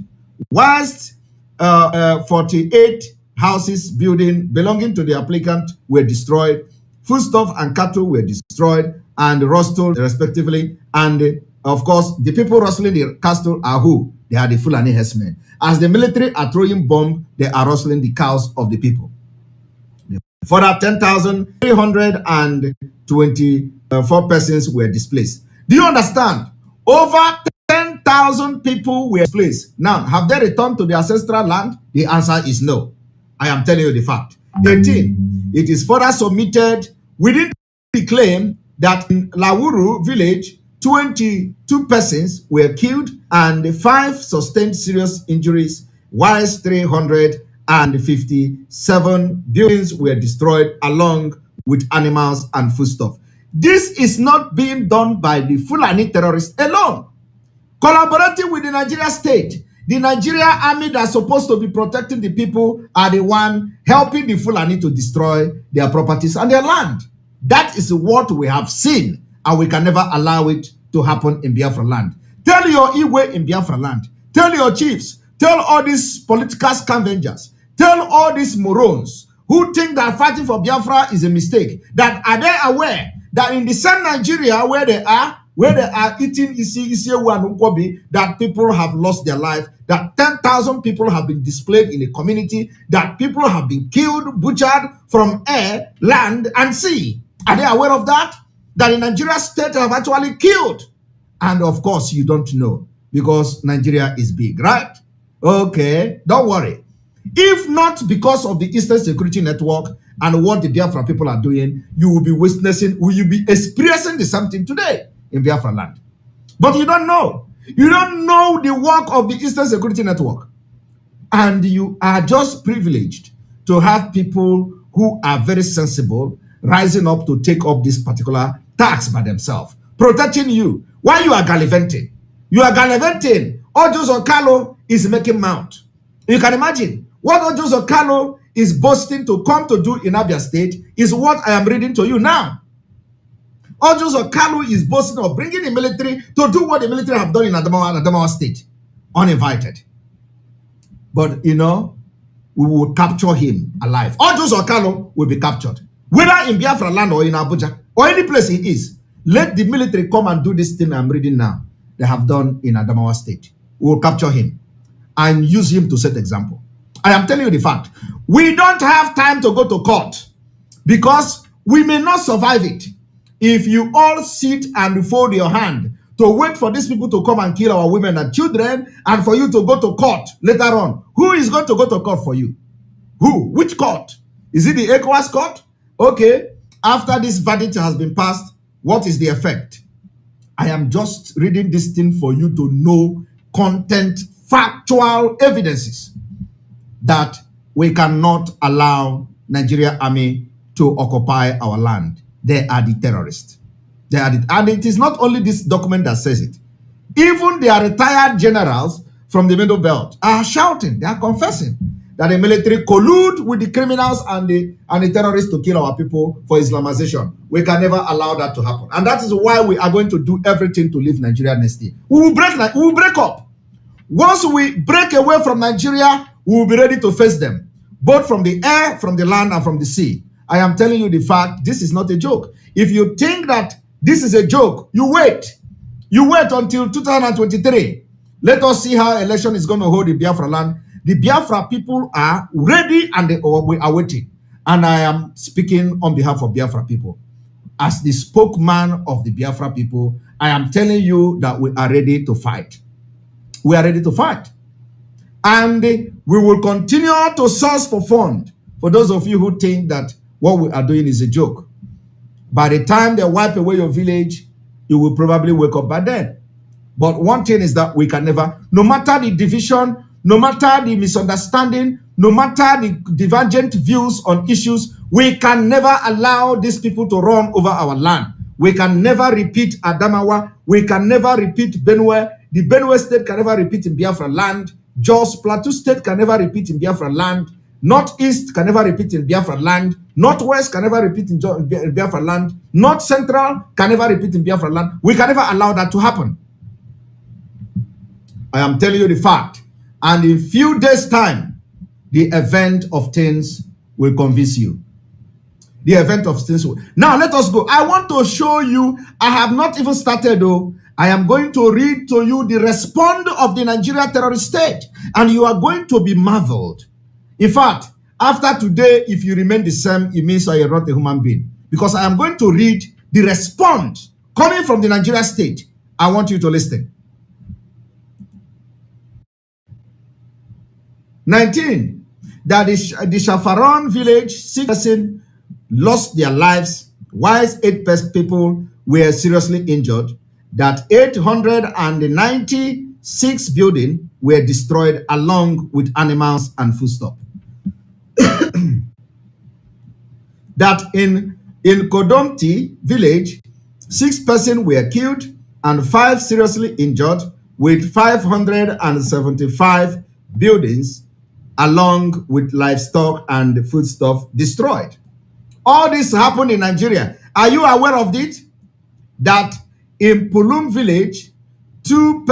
Whilst 48 houses building belonging to the applicant were destroyed, foodstuff and cattle were destroyed and rustled respectively, and of course the people rustling the cattle are who? They are the Fulani herdsmen. As the military are throwing bombs, they are rustling the cows of the people. Further 10,324 persons were displaced. Do you understand? Over 10,000 people were displaced. Now, have they returned to their ancestral land? The answer is no. I am telling you the fact. 18. It is further submitted within the claim that in Lawuru village, 22 persons were killed and 5 sustained serious injuries, whilst 357 buildings were destroyed along with animals and foodstuff. This is not being done by the Fulani terrorists alone. Collaborating with the Nigeria state, the Nigeria army that's supposed to be protecting the people are the one helping the Fulani to destroy their properties and their land. That is what we have seen, and we can never allow it to happen in Biafra land. Tell your Igwe in Biafra land. Tell your chiefs. Tell all these political scavengers. Tell all these morons who think that fighting for Biafra is a mistake. That are they aware that in the same Nigeria where they are eating Isiewu and Nkwobi, that people have lost their life, that 10,000 people have been displaced in a community, that people have been killed, butchered from air, land, and sea. Are they aware of that? That the Nigeria state have actually killed. And of course, you don't know because Nigeria is big, right? Okay, don't worry. If not because of the Eastern Security Network and what the Biafra people are doing, you will be witnessing, will you be experiencing the same thing today in Biafra land. But you don't know. You don't know the work of the Eastern Security Network. And you are just privileged to have people who are very sensible rising up to take up this particular task by themselves protecting you while you are gallivanting. You are gallivanting. Ojos Okalo is making mouth. You can imagine what Ojos Okalo is boasting to come to do in Abia State is what I am reading to you now. Ojos Okalo is boasting of bringing the military to do what the military have done in Adamawa State, uninvited. But you know, we will capture him alive. Ojos Okalo will be captured, whether in Biafra land or in Abuja or any place he is. Let the military come and do this thing I'm reading now. They have done in Adamawa State. We will capture him and use him to set example. I am telling you the fact. We don't have time to go to court because we may not survive it. If you all sit and fold your hand to wait for these people to come and kill our women and children and for you to go to court later on, who is going to go to court for you? Who? Which court? Is it the ECOWAS court? Okay, after this verdict has been passed, what is the effect? I am just reading this thing for you to know content, factual evidences that we cannot allow Nigeria army to occupy our land. They are the terrorists. They are and it is not only this document that says it. Even their retired generals from the Middle Belt are shouting, they are confessing that the military collude with the criminals and the terrorists to kill our people for Islamization. We can never allow that to happen. And that is why we are going to do everything to leave Nigeria next year. We will break up. Once we break away from Nigeria, we will be ready to face them, both from the air, from the land, and from the sea. I am telling you the fact, this is not a joke. If you think that this is a joke, you wait. You wait until 2023. Let us see how election is going to hold in Biafra land. The Biafra people are ready and we are waiting. And I am speaking on behalf of Biafra people. As the spokesman of the Biafra people, I am telling you that we are ready to fight. We are ready to fight. And we will continue to source for fund for those of you who think that what we are doing is a joke. By the time they wipe away your village, you will probably wake up by then. But one thing is that we can never, no matter the division, no matter the misunderstanding, no matter the divergent views on issues, we can never allow these people to run over our land. We can never repeat Adamawa. We can never repeat Benue. The Benue state can never repeat in Biafra land. Jos Plateau state can never repeat in Biafra land. Northeast can never repeat in Biafra land. Northwest can never repeat in Biafra land. North Central can never repeat in Biafra land. We can never allow that to happen. I am telling you the fact. And in few days' time, the event of things will convince you. The event of things will. Now let us go. I want to show you, I have not even started though. I am going to read to you the response of the Nigeria terrorist state. And you are going to be marveled. In fact, after today, if you remain the same, it means I am not a human being. Because I am going to read the response coming from the Nigeria state. I want you to listen. 19, that the Shafaron village, 6 persons lost their lives, whilst 8 people were seriously injured, that 896 buildings were destroyed along with animals and foodstuff. That in Kodomti village, 6 persons were killed and 5 seriously injured, with 575 buildings along with livestock and foodstuff destroyed. All this happened in Nigeria. Are you aware of it? That in Pulum village, 2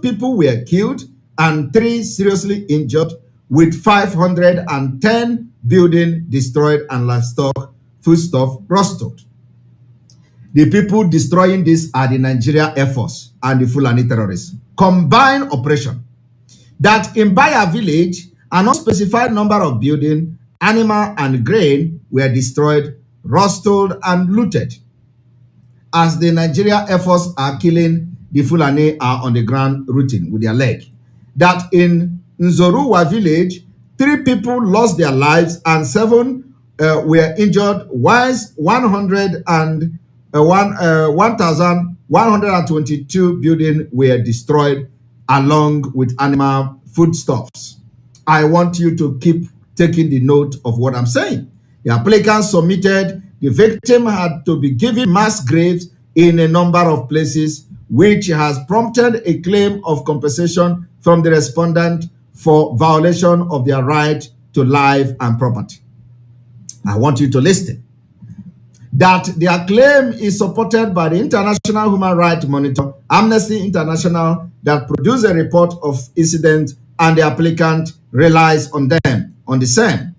people were killed and 3 seriously injured, with 510 buildings destroyed and livestock, foodstuff rusted. The people destroying this are the Nigeria Air Force and the Fulani terrorists. Combined operation. That in Baya village, an unspecified number of buildings, animal and grain were destroyed, rusted, and looted. As the Nigeria Air Force are killing, the Fulani are on the ground rooting with their leg. That in Nzoruwa village, 3 people lost their lives and 7 were injured, whilst 1,122 buildings were destroyed along with animal foodstuffs. I want you to keep taking the note of what I'm saying. The applicants submitted, the victim had to be given mass graves in a number of places, which has prompted a claim of compensation from the respondent for violation of their right to life and property. I want you to listen. That their claim is supported by the International Human Rights Monitor, Amnesty International, that produced a report of incident, and the applicant relies on them, on the same.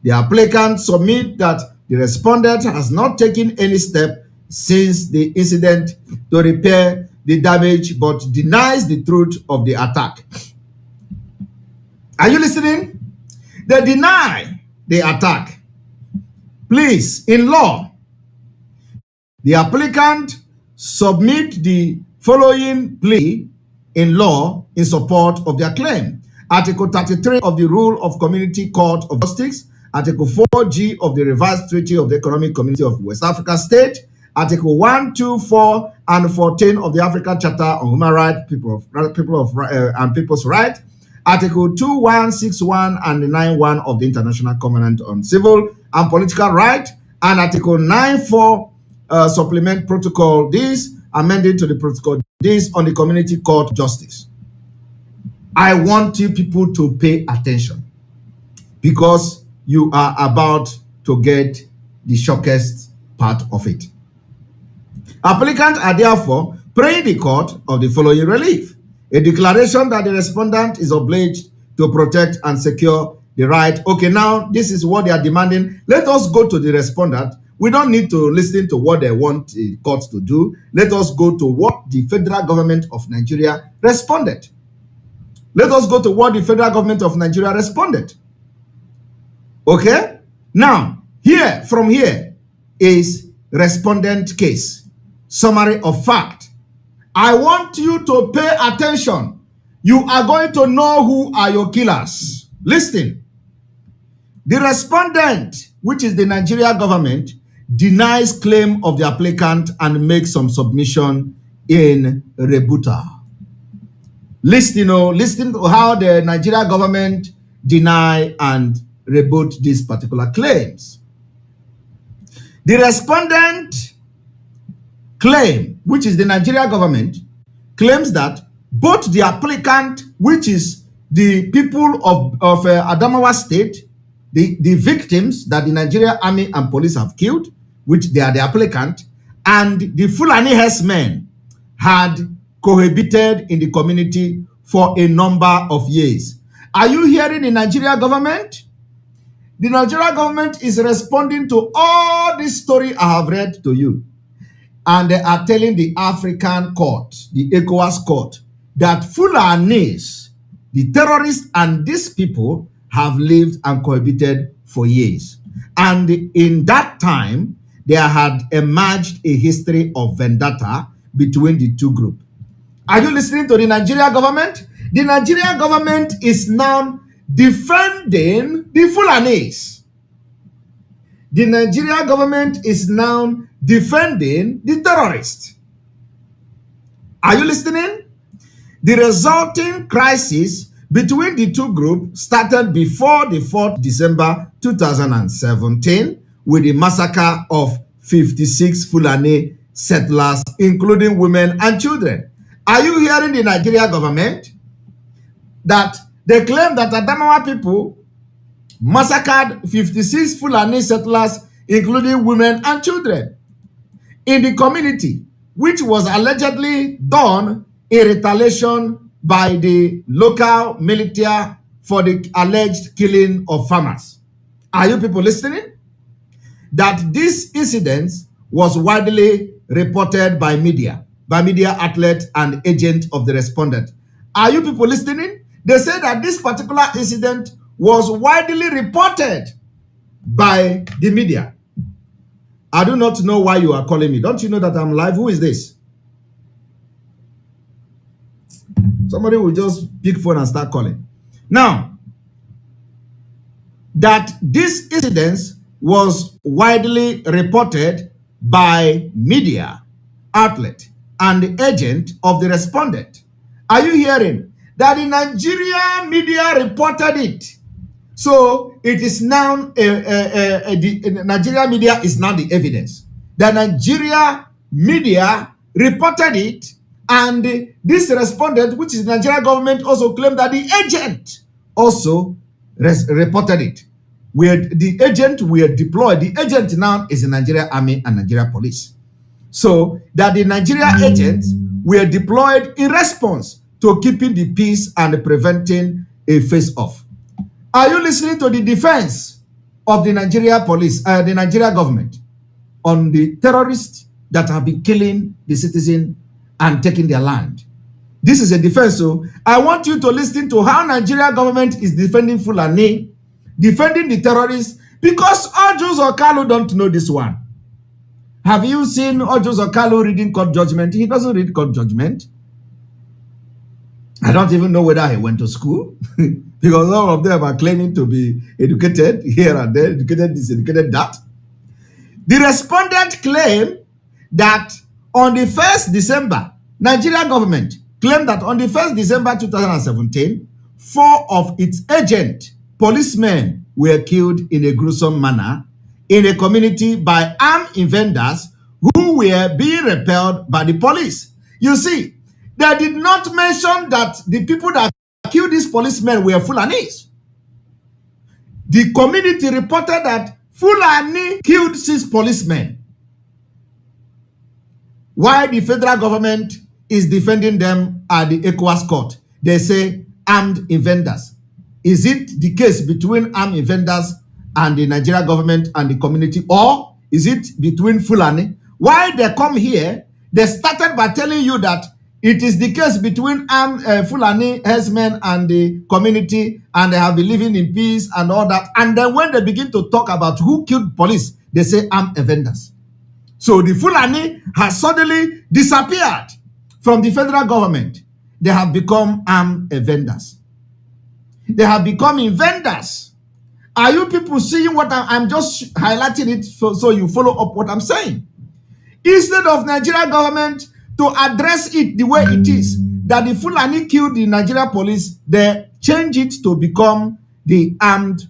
The applicant submit that the respondent has not taken any step since the incident to repair the damage, but denies the truth of the attack. Are you listening? They deny the attack. Please, in law, the applicant submit the following plea in law in support of their claim. Article 33 of the Rule of Community Court of Justice, Article 4G of the Revised Treaty of the Economic Community of West Africa State, Article 1, 2, 4, and 14 of the African Charter on Human Rights, and People's Rights, Article 2161 and 91 of the International Covenant on Civil and Political Rights, and Article 94 supplement Protocol this, amended to the Protocol this on the Community Court Justice. I want you people to pay attention, because you are about to get the shockest part of it. Applicants are therefore praying the court of the following relief: a declaration that the respondent is obliged to protect and secure the right. Okay, now this is what they are demanding. Let us go to the respondent. We don't need to listen to what they want the court to do. Let us go to what the federal government of Nigeria responded. Let us go to what the federal government of Nigeria responded. Okay? Now, from here is respondent case. Summary of fact. I want you to pay attention. You are going to know who are your killers. Listen. The respondent, which is the Nigeria government, denies claim of the applicant and makes some submission in rebuttal. Listen to how the Nigeria government deny and rebut these particular claims. The respondent claim, which is the Nigeria government, claims that both the applicant, which is the people of Adamawa State, the victims that the Nigeria Army and police have killed, which they are the applicant, and the Fulani herdsmen had cohabited in the community for a number of years. Are you hearing the Nigeria government? The Nigeria government is responding to all this story I have read to you. And they are telling the African court, the ECOWAS court, that Fulanis, the terrorists and these people have lived and cohabited for years. And in that time, there had emerged a history of vendetta between the two groups. Are you listening to the Nigeria government? The Nigeria government is now defending the Fulanis. The Nigeria government is now defending the terrorists. Are you listening? The resulting crisis between the two groups started before the 4th December 2017 with the massacre of 56 Fulani settlers, including women and children. Are you hearing the Nigeria government? That they claim that Adamawa people massacred 56 Fulani settlers, including women and children, in the community, which was allegedly done in retaliation by the local militia for the alleged killing of farmers. Are you people listening? That this incident was widely reported by media outlets and agents of the respondent. Are you people listening? They say that this particular incident was widely reported by the media. I do not know why you are calling me. Don't you know that I'm live? Who is this? Somebody will just pick phone and start calling. Now, that this incident was widely reported by media outlet and the agent of the respondent. Are you hearing? That the Nigeria media reported it. So it is now, the Nigeria media is now the evidence. The Nigeria media reported it, and this respondent, which is the Nigerian government, also claimed that the agent also reported it. The agent were deployed. The agent now is the Nigerian Army and Nigeria Police. So that the Nigeria agents were deployed in response to keeping the peace and preventing a face-off. Are you listening to the defense of the Nigeria police, the Nigeria government, on the terrorists that have been killing the citizen and taking their land? This is a defense. So I want you to listen to how Nigeria government is defending Fulani, defending the terrorists, because Ojus Okalu don't know this one. Have you seen Ojus Okalu reading court judgment? He doesn't read court judgment. I don't even know whether he went to school because all of them are claiming to be educated here and there, educated this, educated that. The respondent claimed that on the 1st December, Nigeria government claimed that on the 1st December 2017, 4 of its agent policemen were killed in a gruesome manner in a community by armed invaders who were being repelled by the police. You see, they did not mention that the people that killed these policemen were Fulanis. The community reported that Fulani killed 6 policemen, while the federal government is defending them at the ECOWAS court. They say armed invaders. Is it the case between armed invaders and the Nigeria government and the community, or is it between Fulani? Why they come here, they started by telling you that it is the case between Fulani herdsmen and the community, and they have been living in peace and all that. And then when they begin to talk about who killed police, they say armed offenders. So the Fulani has suddenly disappeared from the federal government. They have become armed offenders. They have become invaders. Are you people seeing what I'm just highlighting it so you follow up what I'm saying? Instead of Nigeria government to address it the way it is, that the Fulani killed the Nigeria police, they change it to become the armed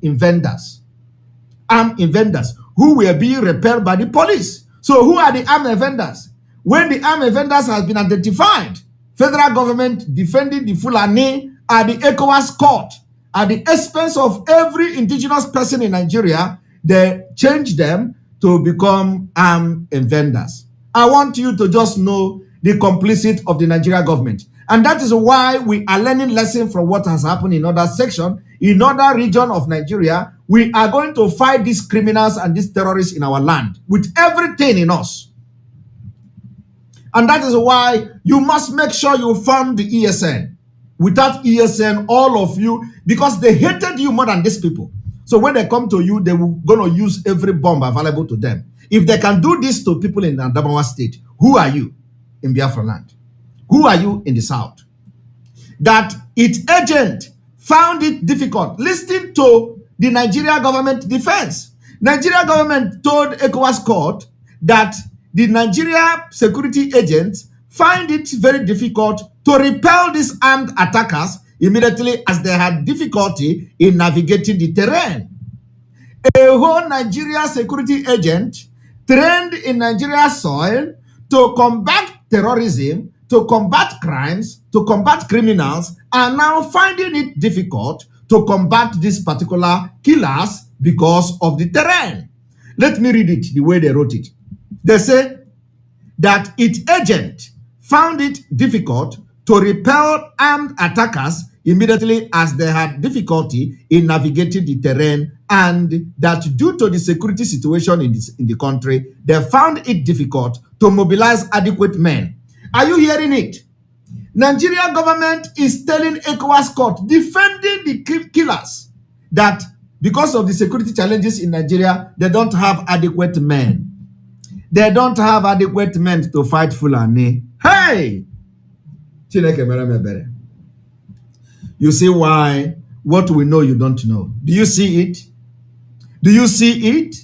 invaders. Armed invaders who were being repelled by the police. So who are the armed invaders? When the armed invaders has been identified, federal government defending the Fulani at the ECOWAS court at the expense of every indigenous person in Nigeria, they change them to become armed invaders. I want you to just know the complicity of the Nigeria government. And that is why we are learning lessons from what has happened in other sections, in other regions of Nigeria. We are going to fight these criminals and these terrorists in our land with everything in us. And that is why you must make sure you fund the ESN. Without ESN, all of you, because they hated you more than these people. So when they come to you, they will going to use every bomb available to them. If they can do this to people in Adamawa State, who are you in Biafra land? Who are you in the South? That its agent found it difficult. Listen to the Nigeria government defense. Nigeria government told ECOWAS court that the Nigeria security agents find it very difficult to repel these armed attackers immediately as they had difficulty in navigating the terrain. A whole Nigeria security agent trained in Nigeria soil to combat terrorism, to combat crimes, to combat criminals, are now finding it difficult to combat these particular killers because of the terrain. Let me read it the way they wrote it. They say that its agent found it difficult to repel armed attackers immediately as they had difficulty in navigating the terrain, and that due to the security situation in the country, they found it difficult to mobilize adequate men. Are you hearing it? Nigeria government is telling ECOWAS court, defending the killers, that because of the security challenges in Nigeria, they don't have adequate men. They don't have adequate men to fight Fulani. Hey! You see why what we know you don't know. Do you see it? Do you see it?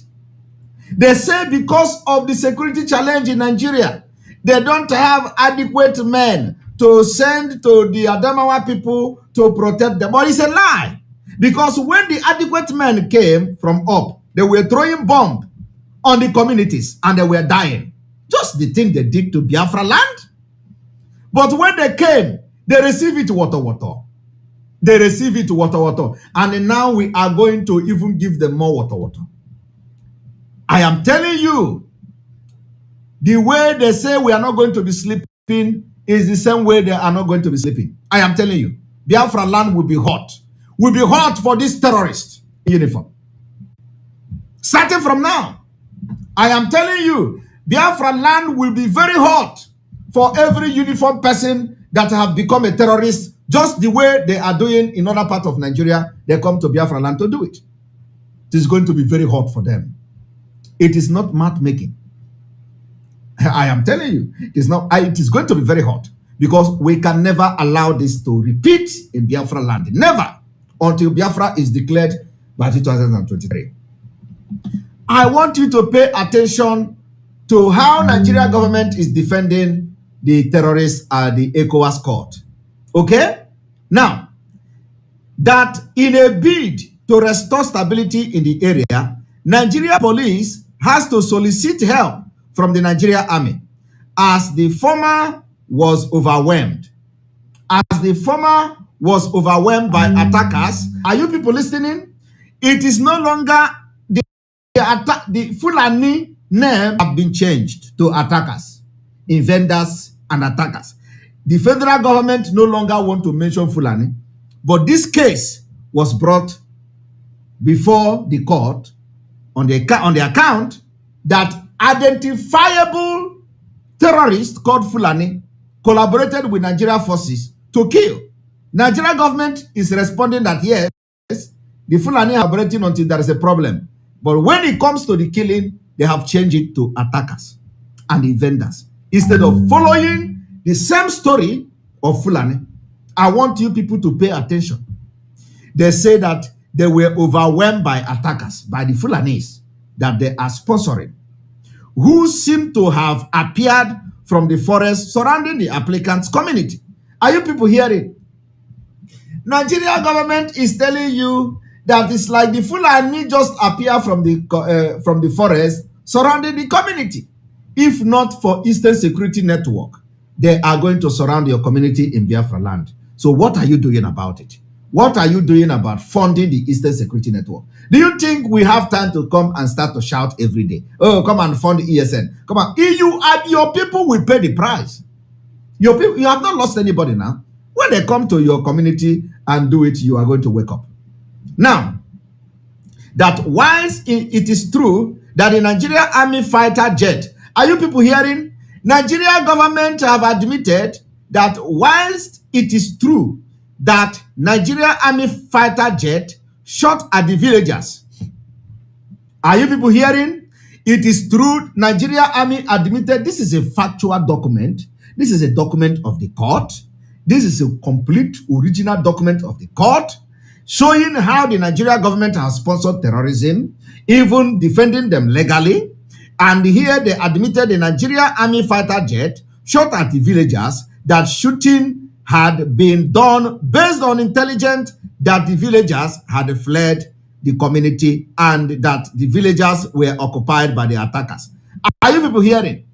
They say because of the security challenge in Nigeria, they don't have adequate men to send to the Adamawa people to protect them. But it's a lie. Because when the adequate men came from up, they were throwing bombs on the communities and they were dying. Just the thing they did to Biafra land. But when they came, they received it water. They received it water. And now we are going to even give them more water. I am telling you, the way they say we are not going to be sleeping is the same way they are not going to be sleeping. I am telling you, Biafra land will be hot. Will be hot for this terrorist uniform. Starting from now, I am telling you, Biafra land will be very hot for every uniform person that have become a terrorist, just the way they are doing in other parts of Nigeria. They come to Biafra land to do it. It is going to be very hot for them. It is not matchmaking. I am telling you, it is not. It is going to be very hot because we can never allow this to repeat in Biafra land. Never, until Biafra is declared by 2023. I want you to pay attention to how Nigeria government is defending the terrorists at the ECOWAS court. Okay? Now, that in a bid to restore stability in the area, Nigeria police has to solicit help from the Nigeria army as the former was overwhelmed. As the former was overwhelmed by attackers. Are you people listening? It is no longer the Fulani name have been changed to attackers, invaders, and attackers. The federal government no longer want to mention Fulani, but this case was brought before the court on the account that identifiable terrorist called Fulani collaborated with Nigeria forces to kill. Nigeria government is responding that yes, the Fulani are operating until there is a problem. But when it comes to the killing, they have changed it to attackers and invaders. Instead of following the same story of Fulani, I want you people to pay attention. They say that they were overwhelmed by attackers, by the Fulanis that they are sponsoring, who seem to have appeared from the forest surrounding the applicant's community. Are you people hearing? Nigeria government is telling you that it's like the Fulani just appear from the forest surrounding the community. If not for Eastern Security Network, they are going to surround your community in Biafra land. So what are you doing about it? What are you doing about funding the Eastern Security Network? Do you think we have time to come and start to shout every day? Oh, come and fund ESN. Come on. You and your people will pay the price. Your people, you have not lost anybody now. When they come to your community and do it, you are going to wake up. Now, that whilst it is true that the Nigerian Army fighter jet, are you people hearing? Nigeria government have admitted that whilst it is true that Nigerian Army fighter jet shot at the villagers. Are you people hearing? It is true Nigeria Army admitted. This is a factual document. This is a document of the court. This is a complete original document of the court showing how the Nigeria government has sponsored terrorism, even defending them legally. And here they admitted the Nigeria Army fighter jet shot at the villagers, that shooting had been done based on intelligence that the villagers had fled the community and that the villagers were occupied by the attackers. Are you people hearing?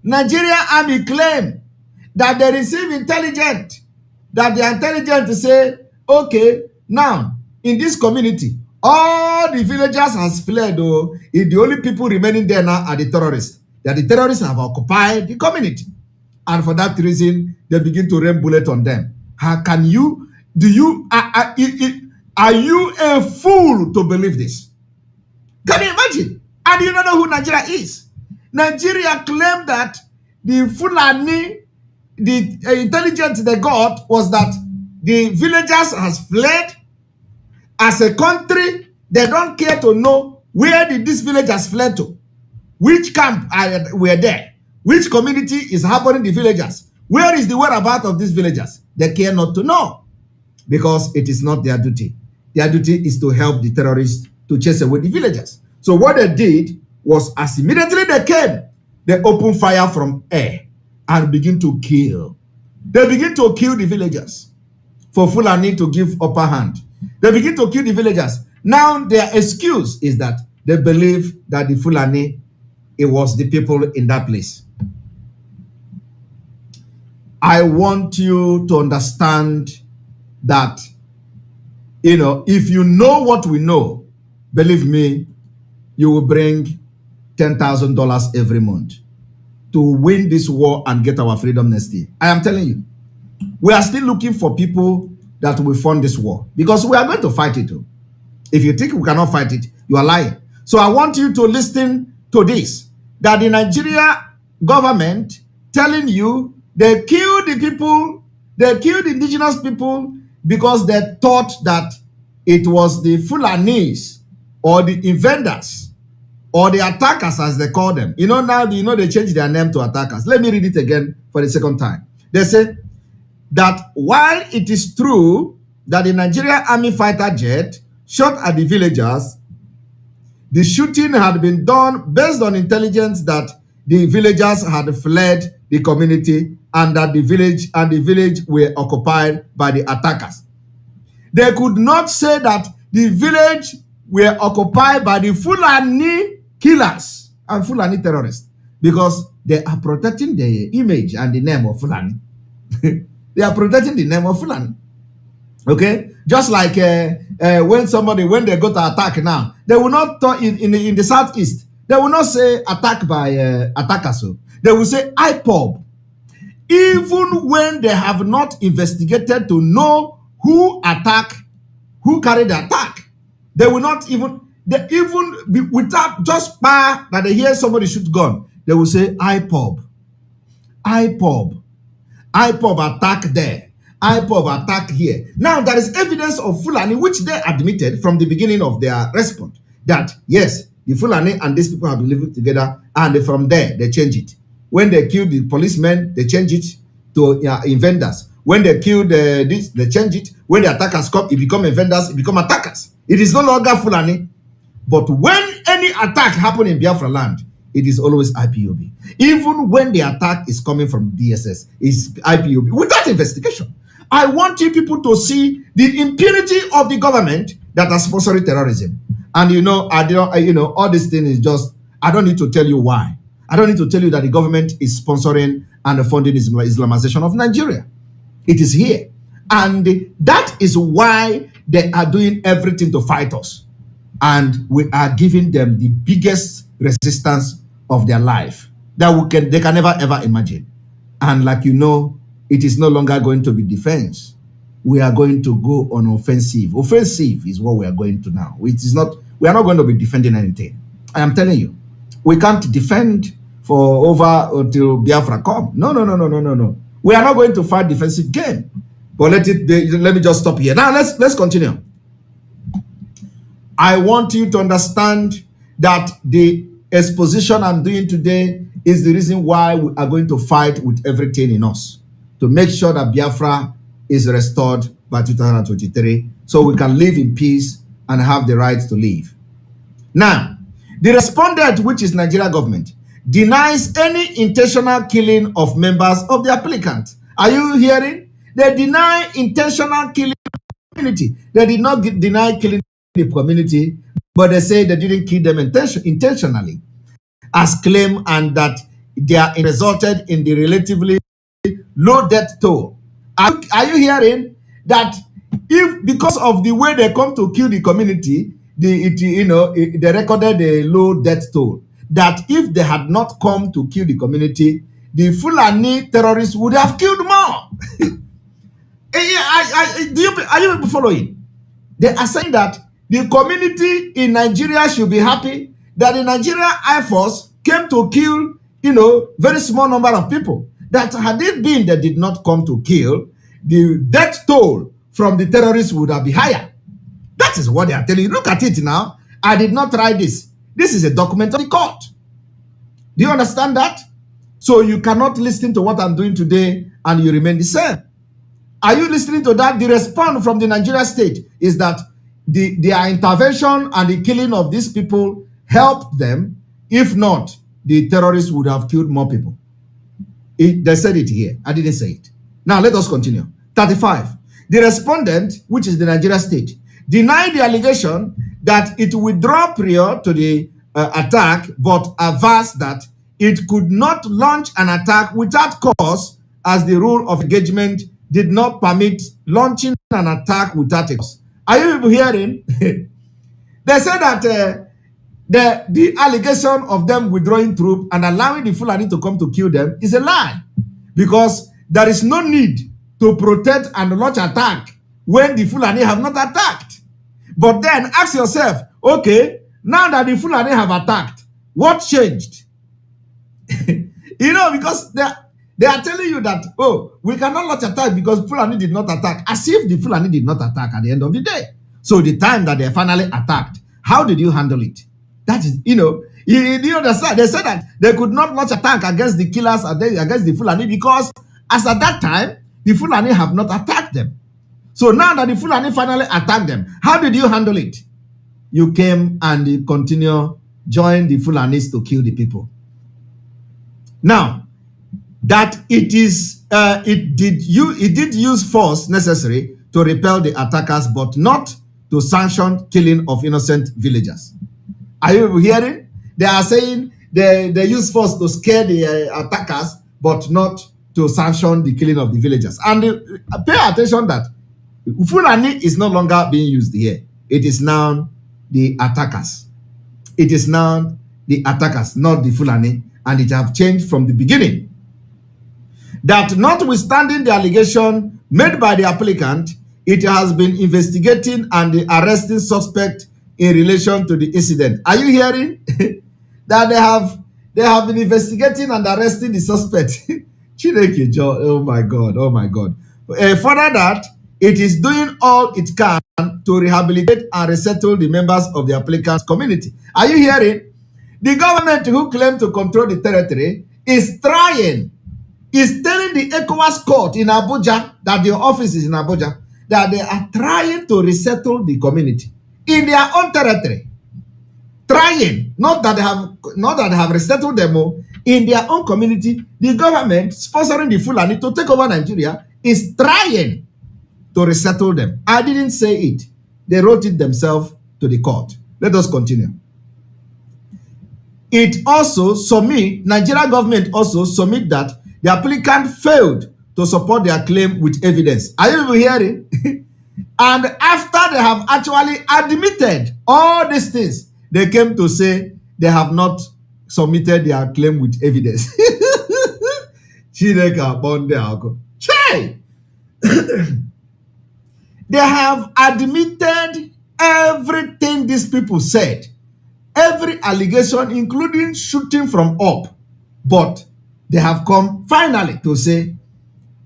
Nigeria Army claim that they receive intelligence, that the intelligence say, okay, now in this community, all the villagers has fled, though, the only people remaining there now are the terrorists. That the terrorists have occupied the community. And for that reason, they begin to rain bullet on them. How can you, are you a fool to believe this? Can you imagine? And you don't know who Nigeria is. Nigeria claimed that the Fulani, the intelligence they got was that the villagers has fled. As a country, they don't care to know where did these villagers fled to, which camp were there, which community is harboring the villagers, where is the whereabouts of these villagers. They care not to know because it is not their duty. Their duty is to help the terrorists to chase away the villagers. So what they did was, as immediately they came, they opened fire from air and begin to kill. They begin to kill the villagers for Fulani to give upper hand. They begin to kill the villagers. Now their excuse is that they believe that the Fulani it was the people in that place. I want you to understand that, if you know what we know, believe me, you will bring $10,000 every month to win this war and get our freedom next year. I am telling you, we are still looking for people that will fund this war because we are going to fight it. If you think we cannot fight it, you are lying. So I want you to listen to this, that the Nigeria government telling you they killed the people, they killed the indigenous people because they thought that it was the Fulanis or the invaders or the attackers, as they call them. Now they changed their name to attackers. Let me read it again for the second time. They say that while it is true that the Nigerian Army fighter jet shot at the villagers, the shooting had been done based on intelligence that the villagers had fled the community and that the village were occupied by the attackers. They could not say that the village were occupied by the Fulani killers and Fulani terrorists because they are protecting the image and the name of Fulani. They are protecting the name of Fulani. Okay? Just like when they go to attack now, they will not talk in the southeast. They will not say attack by attackers. They will say IPOB. Even when they have not investigated to know who carried the attack, they will not even without just that they hear somebody shoot gun, they will say IPOB. IPOB attack there. IPOB attack here. Now, there is evidence of Fulani, which they admitted from the beginning of their response, that yes, the Fulani and these people have been living together, and from there, they change it. When they killed the policemen, they change it to invaders. When they killed this, they change it. When the attackers come, it become invaders, it become attackers. It is no longer Fulani. But when any attack happens in Biafra land, it is always IPOB. Even when the attack is coming from DSS, it's IPOB without investigation. I want you people to see the impunity of the government that are sponsoring terrorism. And all this thing is just, I don't need to tell you why. I don't need to tell you that the government is sponsoring and funding Islamization of Nigeria. It is here. And that is why they are doing everything to fight us. And we are giving them the biggest resistance of their life that they can never ever imagine. And like it is no longer going to be defense. We are going to go on offensive. Offensive is what we are going to now. We are not going to be defending anything. I am telling you, we can't defend for over until Biafra come. No. We are not going to fight defensive game. But let me just stop here. Now let's continue. I want you to understand that the exposition I'm doing today is the reason why we are going to fight with everything in us to make sure that Biafra is restored by 2023 so we can live in peace and have the right to live. Now, the respondent, which is Nigeria government, denies any intentional killing of members of the applicant. Are you hearing? They deny intentional killing of the community. They did not deny killing the community, but they say they didn't kill them intentionally, as claimed, and that they are resulted in the relatively low death toll. Are you hearing that? If because of the way they come to kill the community, they recorded a low death toll. That if they had not come to kill the community, the Fulani terrorists would have killed more. Are you following? They are saying that the community in Nigeria should be happy that the Nigerian Air Force came to kill, very small number of people. That had it been they did not come to kill, the death toll from the terrorists would have been higher. That is what they are telling you. Look at it now. I did not write this. This is a document of the court. Do you understand that? So you cannot listen to what I'm doing today and you remain the same. Are you listening to that? The response from the Nigeria state is that their intervention and the killing of these people helped them. If not, the terrorists would have killed more people. They said it here. I didn't say it. Now let us continue. 35. The respondent, which is the Nigeria state, denied the allegation that it withdrew prior to the attack, but averse that it could not launch an attack without cause, as the rule of engagement did not permit launching an attack without a cause. Are you people hearing? They say that the allegation of them withdrawing troops and allowing the Fulani to come to kill them is a lie, because there is no need to protect and launch attack when the Fulani have not attacked. But then ask yourself, okay, now that the Fulani have attacked, what changed? Because they are telling you that, oh, we cannot launch attack because Fulani did not attack, as if the Fulani did not attack at the end of the day. So the time that they finally attacked, how did you handle it? That is, you understand? They said that they could not launch attack against the killers, against the Fulani, because as at that time, the Fulani have not attacked them. So now that the Fulani finally attacked them, how did you handle it? You came and you continue, join the Fulanis to kill the people. Now, that it did use force necessary to repel the attackers, but not to sanction killing of innocent villagers. Are you hearing? They are saying they use force to scare the attackers, but not to sanction the killing of the villagers. And pay attention that Fulani is no longer being used here. It is now the attackers. It is now the attackers, not the Fulani, and it have changed from the beginning. That notwithstanding the allegation made by the applicant, it has been investigating and arresting suspect in relation to the incident. Are you hearing? That they have been investigating and arresting the suspect. Oh my God, oh my God. Further that, it is doing all it can to rehabilitate and resettle the members of the applicant's community. Are you hearing? The government who claims to control the territory is telling the ECOWAS court in Abuja, that their office is in Abuja, that they are trying to resettle the community in their own territory. Trying, not that they have resettled them in their own community. The government sponsoring the Fulani to take over Nigeria is trying to resettle them. I didn't say it. They wrote it themselves to the court. Let us continue. Nigeria government also submit that the applicant failed to support their claim with evidence. Are you hearing? And after they have actually admitted all these things, they came to say they have not submitted their claim with evidence. They have admitted everything these people said, every allegation, including shooting from up, but they have come finally to say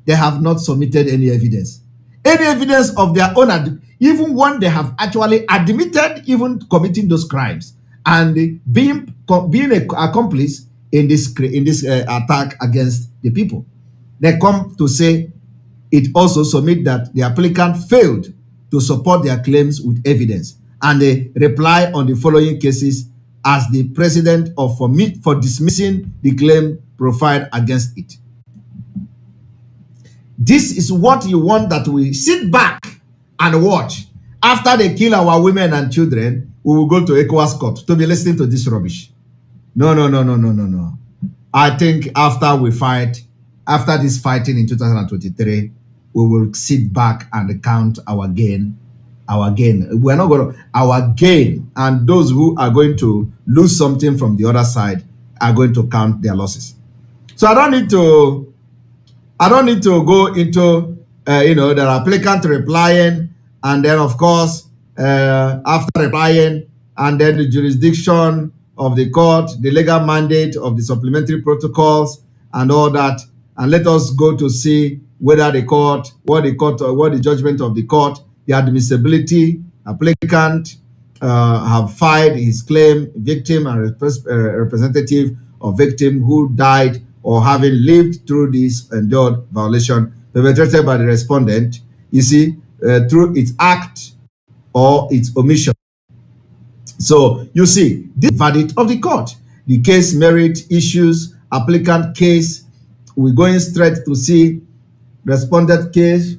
they have not submitted any evidence. Any evidence of their own, even when they have actually admitted even committing those crimes and being an accomplice in this attack against the people. They come to say it also submit that the applicant failed to support their claims with evidence, and they reply on the following cases as the precedent for dismissing the claim profiled against it. This is what you want, that we sit back and watch. After they kill our women and children, we will go to ECOWAS court to be listening to this rubbish. No. I think after this fighting in 2023, we will sit back and count our gain. We're not going to, our gain, and those who are going to lose something from the other side are going to count their losses. So I don't need to go into, the applicant replying, and then of course, after replying, and then the jurisdiction of the court, the legal mandate of the supplementary protocols, and all that. And let us go to see whether what the judgment of the court, the admissibility, applicant have filed his claim, victim and representative of victim who died or having lived through this endured violation perpetrated by the respondent, you see, through its act or its omission. So you see, this verdict of the court, the case merit issues, applicant case, we're going straight to see respondent case,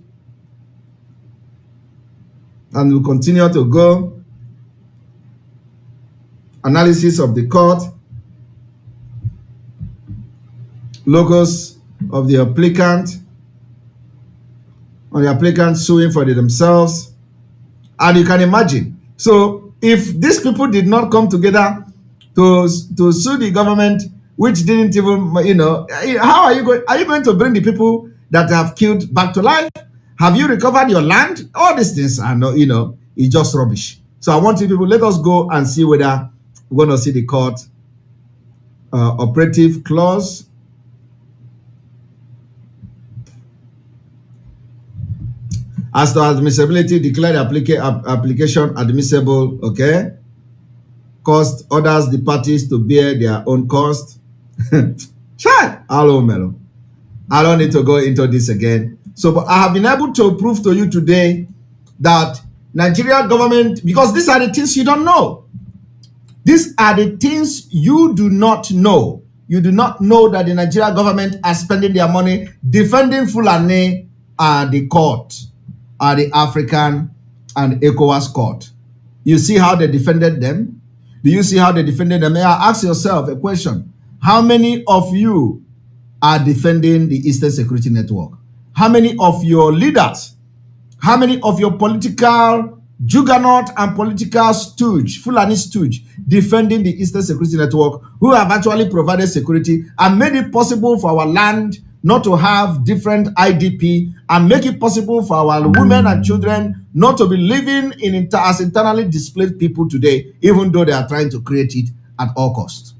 and we'll continue to go. analysis of the court, logos of the applicant, on the applicant suing for themselves. And you can imagine. So if these people did not come together to sue the government, which didn't even, how are you going to bring the people that have killed back to life? Have you recovered your land? All these things are not, it's just rubbish. So I want you people, let us go and see whether we're going to see the court operative clause. As to admissibility, declare the application admissible, okay? Cost orders the parties to bear their own cost. Hello, Melo. I don't need to go into this again. So, but I have been able to prove to you today that Nigeria government, because these are the things you don't know. These are the things you do not know. You do not know that the Nigeria government are spending their money defending Fulani and the court, the African and ECOWAS court. You see how they defended them? Do you see how they defended them? Ask yourself a question. How many of you are defending the Eastern Security Network? How many of your leaders, how many of your political juggernaut and political stooge, Fulani stooge, defending the Eastern Security Network, who have actually provided security and made it possible for our land not to have different IDP, and make it possible for our women and children not to be living as internally displaced people today, even though they are trying to create it at all costs?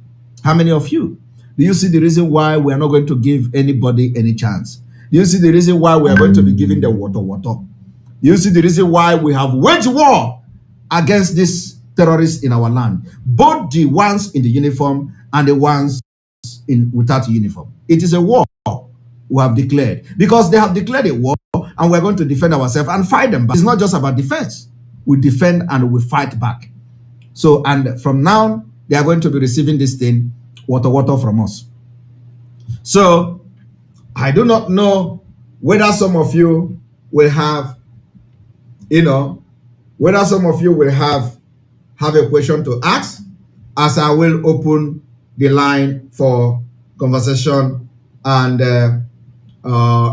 How many of you? Do you see the reason why we are not going to give anybody any chance? Do you see the reason why we are going to be giving them water? Do you see the reason why we have waged war against these terrorists in our land? Both the ones in the uniform and the ones without uniform. It is a war we have declared, because they have declared a war, and we're going to defend ourselves and fight them back. It's not just about defense. We defend and we fight back. So, and from now, they are going to be receiving this thing, water from us. So, I do not know whether some of you will have, whether some of you will have a question to ask, as I will open the line for conversation. And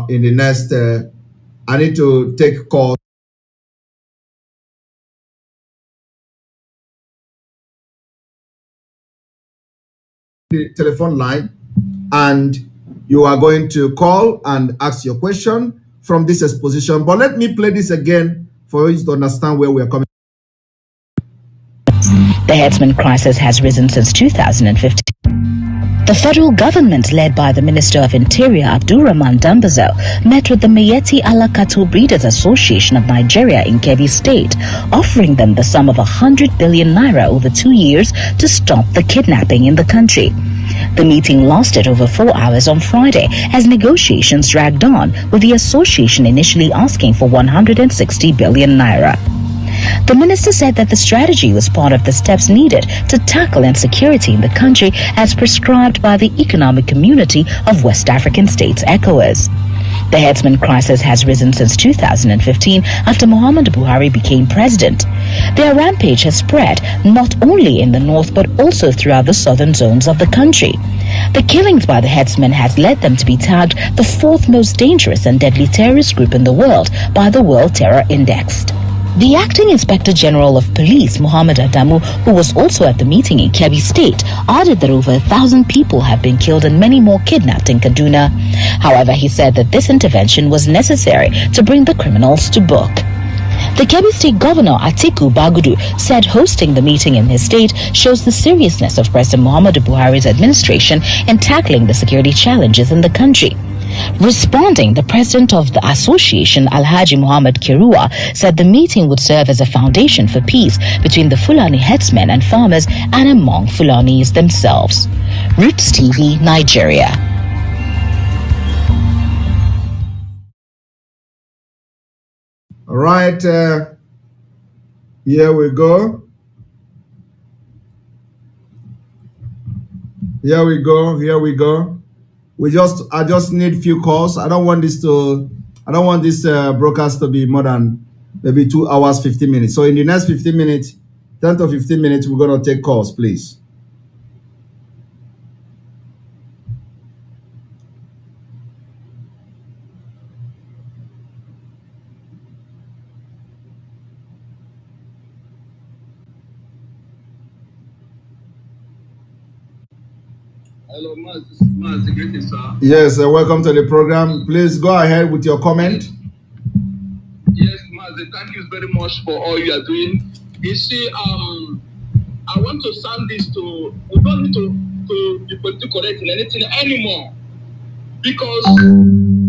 in the next, I need to take calls. The telephone line, and you are going to call and ask your question from this exposition. But let me play this again for you to understand where we are coming. The headsman crisis has risen since 2015. The federal government, led by the Minister of Interior Abdulrahman Dambazo, met with the Miyetti Allah Cattle Breeders Association of Nigeria in Kebbi State, offering them the sum of 100 billion naira over 2 years to stop the kidnapping in the country. The meeting lasted over 4 hours on Friday as negotiations dragged on, with the association initially asking for 160 billion naira. The minister said that the strategy was part of the steps needed to tackle insecurity in the country as prescribed by the Economic Community of West African States, ECOWAS. The headsman crisis has risen since 2015 after Muhammad Buhari became president. Their rampage has spread not only in the north but also throughout the southern zones of the country. The killings by the headsmen has led them to be tagged the fourth most dangerous and deadly terrorist group in the world by the World Terror Index. The acting Inspector General of Police, Muhammad Adamu, who was also at the meeting in Kebbi State, added that over 1,000 people have been killed and many more kidnapped in Kaduna. However, he said that this intervention was necessary to bring the criminals to book. The Kebbi State Governor Atiku Bagudu said hosting the meeting in his state shows the seriousness of President Muhammadu Buhari's administration in tackling the security challenges in the country. Responding, the president of the association, Alhaji Muhammad Kirua, said the meeting would serve as a foundation for peace between the Fulani headsmen and farmers and among Fulanis themselves. Roots TV, Nigeria. All right, here we go. Here we go. I just need few calls. I don't want this broadcast to be more than maybe 2 hours, 15 minutes. So in the next 15 minutes, 10 to 15 minutes, we're going to take calls, please. Hello, Mazi. This is Mazi. Greetings, sir. Yes, welcome to the program. Please go ahead with your comment. Yes, Mazi. Thank you very much for all you are doing. You see, I want to sound this to. We don't need to be politically correct in anything anymore, because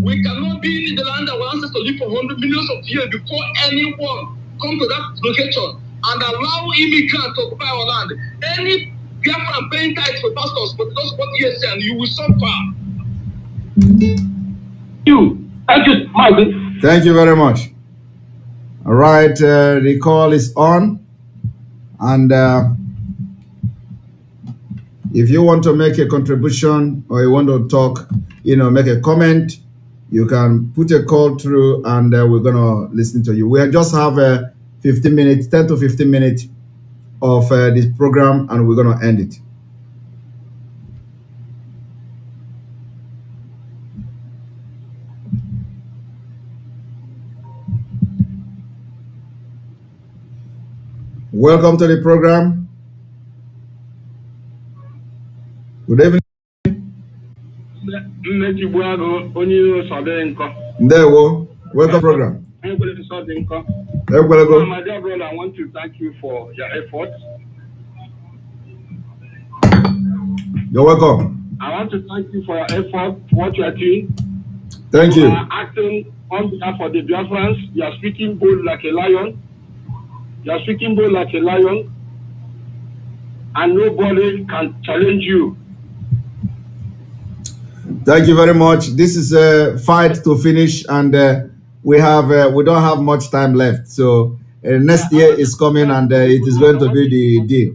we cannot be in the land that our ancestors lived for millions of years before anyone come to that location and allow immigrants to occupy our land. Any Biafra paying tithes for pastors for those 40 years, and you will suffer. Thank you, Mazi. Thank you very much. All right, the call is on, and if you want to make a contribution or you want to talk, make a comment, you can put a call through, and we're gonna listen to you. We just have 15 minutes, 10 to 15 minutes of this program, and we're gonna end it. Welcome to the program. Good evening. Ndewo. Welcome program. My dear brother, I want to thank you for your efforts. You're welcome. I want to thank you for your effort, what you are doing. Thank you. You are acting on behalf of the Biafrans. You are speaking bold like a lion. You are speaking bold like a lion. And nobody can challenge you. Thank you very much. This is a fight to finish, and we don't have much time left. So next year is coming, and it is going to be the deal.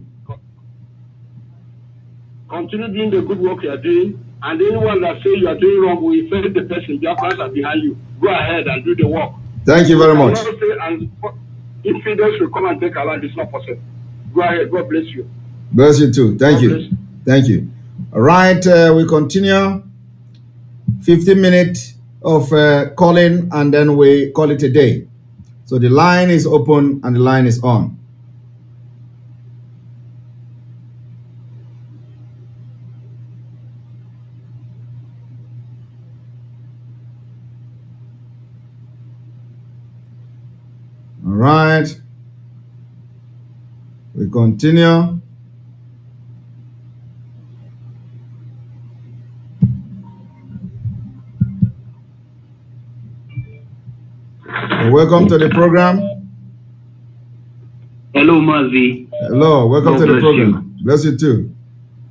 Continue doing the good work you are doing, and anyone that say you are doing wrong, we face the person. Biafrans are behind you. Go ahead and do the work. Thank you very much. And infidels will come and take our land. It's not possible. Go ahead. God bless you. Bless you too. Thank you. Thank you. All right, we continue. 15 minutes of calling, and then we call it a day. So the line is open and the line is on. All right. We continue. Welcome to the program. Hello, Mazi. Hello, welcome to the program. Bless you too.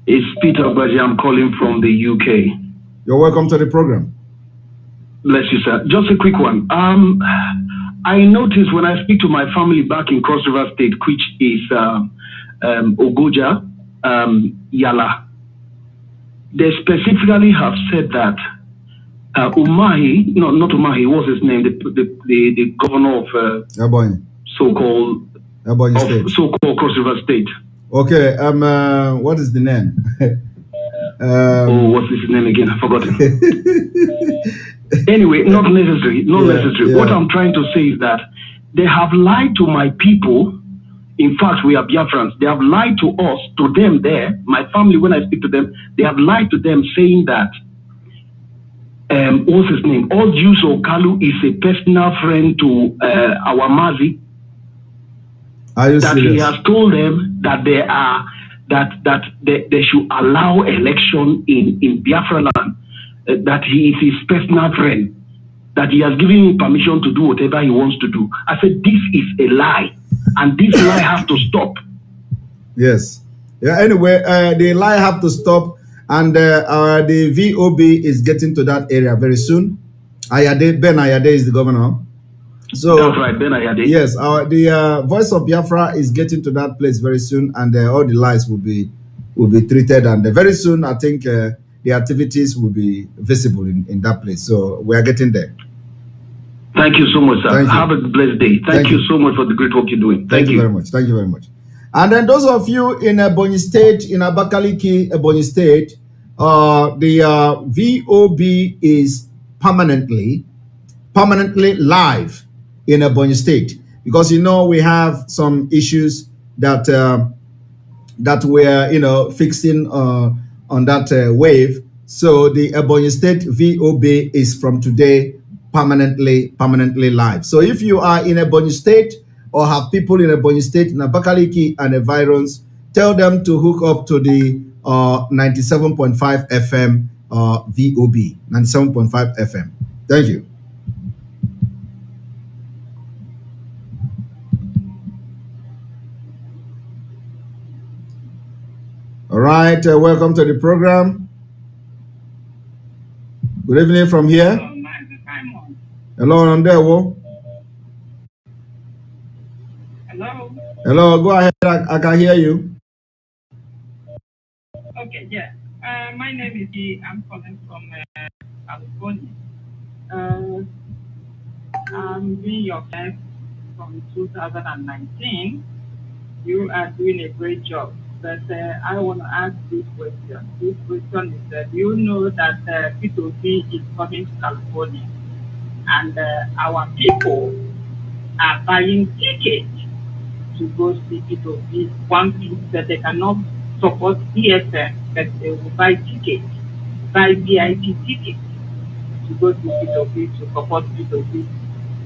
It's Peter Baji. I'm calling from the UK. You're welcome to the program. Bless you, sir. Just a quick one. I noticed when I speak to my family back in Cross River State, which is Ogoja, Yala, they specifically have said that Umahi, no, not Umahi, what's his name? The governor of so-called Cross River State. Okay, what is the name? What's his name again? I forgot it. Anyway, not necessary. Yeah. What I'm trying to say is that they have lied to my people. In fact, we are Biafrans. They have lied to us, to them there, my family, when I speak to them, they have lied to them saying that what's his name? Ojus Okalu is a personal friend to our Mazi. Are you that serious? He has told them that they should allow election in Biafra land, that he is his personal friend, that he has given him permission to do whatever he wants to do. I said, this is a lie, and this lie has to stop. Yes. Yeah. Anyway, the lie have to stop. And the VOB is getting to that area very soon. Ben Ayade is the governor. So that's right, Ben Ayade. Yes, the voice of Biafra is getting to that place very soon, and all the lies will be treated. And very soon, I think the activities will be visible in that place. So we are getting there. Thank you so much, sir. Have a blessed day. Thank you so much for the great work you're doing. Thank you very much. Thank you very much. And then those of you in Ebonyi State, in Abakaliki, Ebonyi State, the VOB is permanently live in Ebonyi State, because you know we have some issues that that we're fixing on that wave. So the Ebonyi State VOB is from today permanently live. So if you are in Ebonyi State or have people in Ebonyi State, in Abakaliki and environs, tell them to hook up to the 97.5 FM VOB, 97.5 FM. Thank you. All right, welcome to the program. Good evening from here. Hello, Ndewo. Hello. Hello, go ahead. I can hear you. Okay, yeah. My name is I'm calling from California. I'm being your guest from 2019. You are doing a great job. But I want to ask this question. This question is that you know that P2P is coming to California, and our people are buying tickets to go see P2P. One thing that they cannot support ESN, but they will buy tickets, buy VIP tickets to go to P2P, to support P2P.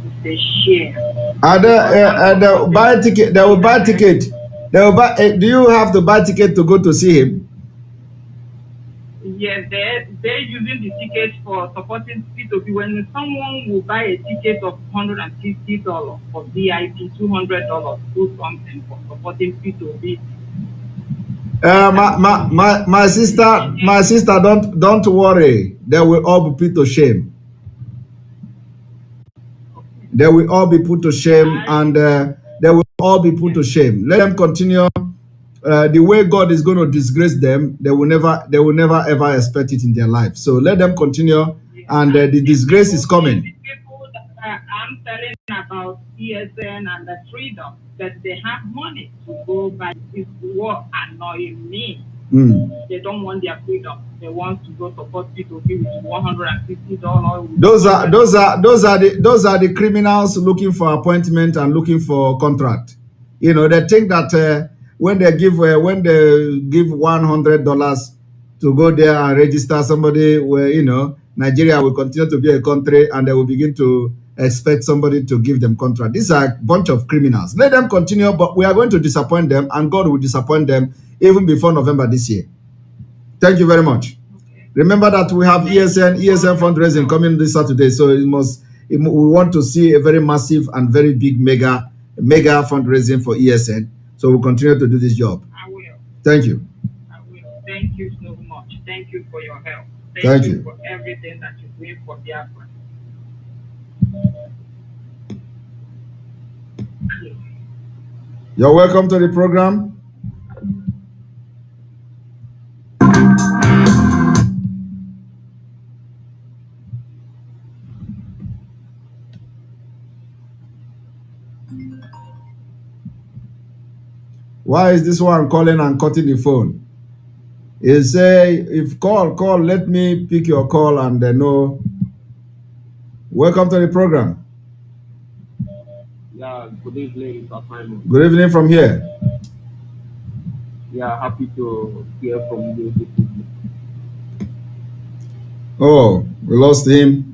It's a shame. They will buy ticket. They will buy ticket. They will buy. Do you have to buy ticket to go to see him? Yes, they're using the ticket for supporting P2P. When someone will buy a ticket of $150 for VIP, $200, do something for supporting P2P. My sister, don't worry. They will all be put to shame. They will all be put to shame, and they will all be put to shame. Let them continue. The way God is going to disgrace them, they will never ever expect it in their life. So let them continue, and the disgrace is coming. The people that I'm telling about ESN and the freedom, that they have money to go by this war annoying me. They don't want their freedom. They want to go support P2P with $150. Those are the criminals looking for appointment and looking for contract. You know, they think that when they give $100 to go there and register somebody, where Nigeria will continue to be a country, and they will begin to expect somebody to give them contract. These are a bunch of criminals. Let them continue, but we are going to disappoint them, and God will disappoint them even before November this year. Thank you very much. Okay. Remember that we have ESN fundraising coming this Saturday, so we want to see a very massive and very big mega fundraising for ESN. So we'll continue to do this job. I will. Thank you. I will. Thank you so much. Thank you for your help. Thank you for everything that you're doing for Biafra. You're welcome to the program. Why is this one calling and cutting the phone? He say, if call, let me pick your call and know. Welcome to the program. Yeah, good evening, Simon. Good evening from here. Yeah, happy to hear from you this evening. Oh, we lost him.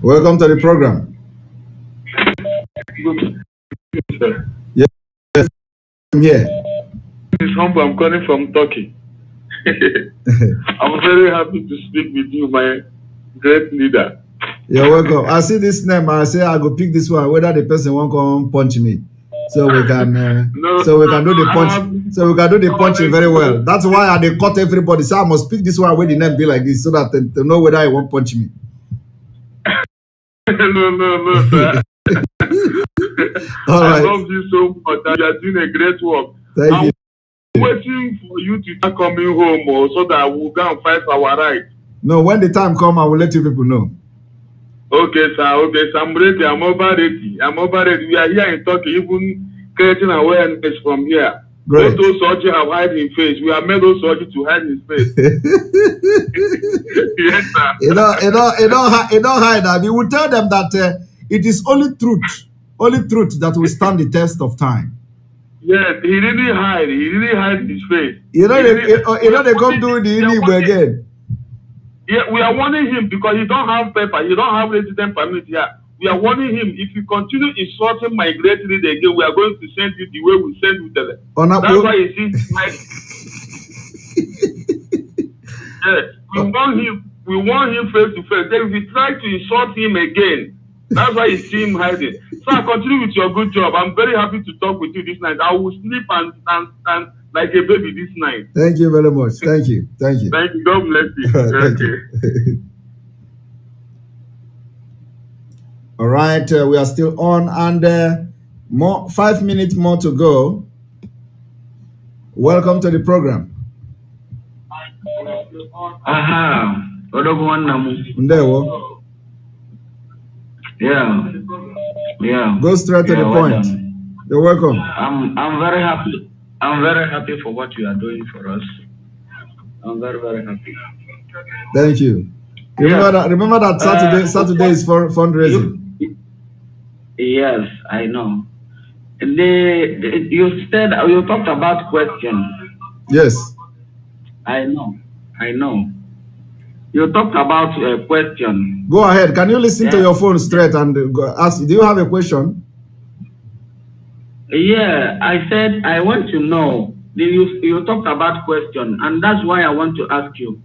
Welcome to the program. Good. Yes, I'm here. It's humble. I'm calling from Turkey. I'm very happy to speak with you, my great leader. You're welcome. I see this name. I say I go pick this one. Whether the person won't come punch me, so we can do the punch. So we can do the punching very well. That's why I dey cut everybody. So I must pick this one where the name be like this, so that they know whether he won't punch me. No, sir. All right. I love you so much. You are doing a great work. Thank you. I'm waiting for you to start coming home, so that we'll go and fight our right. No, when the time comes, I will let you people know. Okay, sir. Okay, sir. I'm ready. I'm over ready. I'm over ready. We are here in Turkey, even creating awareness from here. Great. Not those soldiers have hide his face. We have made those soldiers to hide his face. Yes, sir. You don't hide that. You will tell them that it is only truth that will stand the test of time. Yes, he didn't hide. He didn't hide his face. They come do the Igbo again. Yeah, we are warning him because he don't have paper. He don't have resident permit here. We are warning him. If you continue insulting my great leader again, we are going to send you the way we send you to them. That's why you see, yes, we want him face to face. Then if you try to insult him again, that's why you see him hiding. So I continue with your good job. I'm very happy to talk with you this night. I will sleep and like a baby this night. Thank you very much. Thank you. Thank you. God bless you. Thank you. All right, we are still on, and 5 minutes more to go. Welcome to the program. Aha, Ndewo. Yeah. Go straight to the point. You're welcome. I'm very happy. I'm very happy for what you are doing for us. I'm very, very happy. Thank you. Remember that Saturday is for fundraising. Yes, I know. You said you talked about questions. Yes. I know. You talked about a question. Go ahead. Can you listen to your phone straight and ask? Do you have a question? Yeah, I said I want to know. You talked about question, and that's why I want to ask you.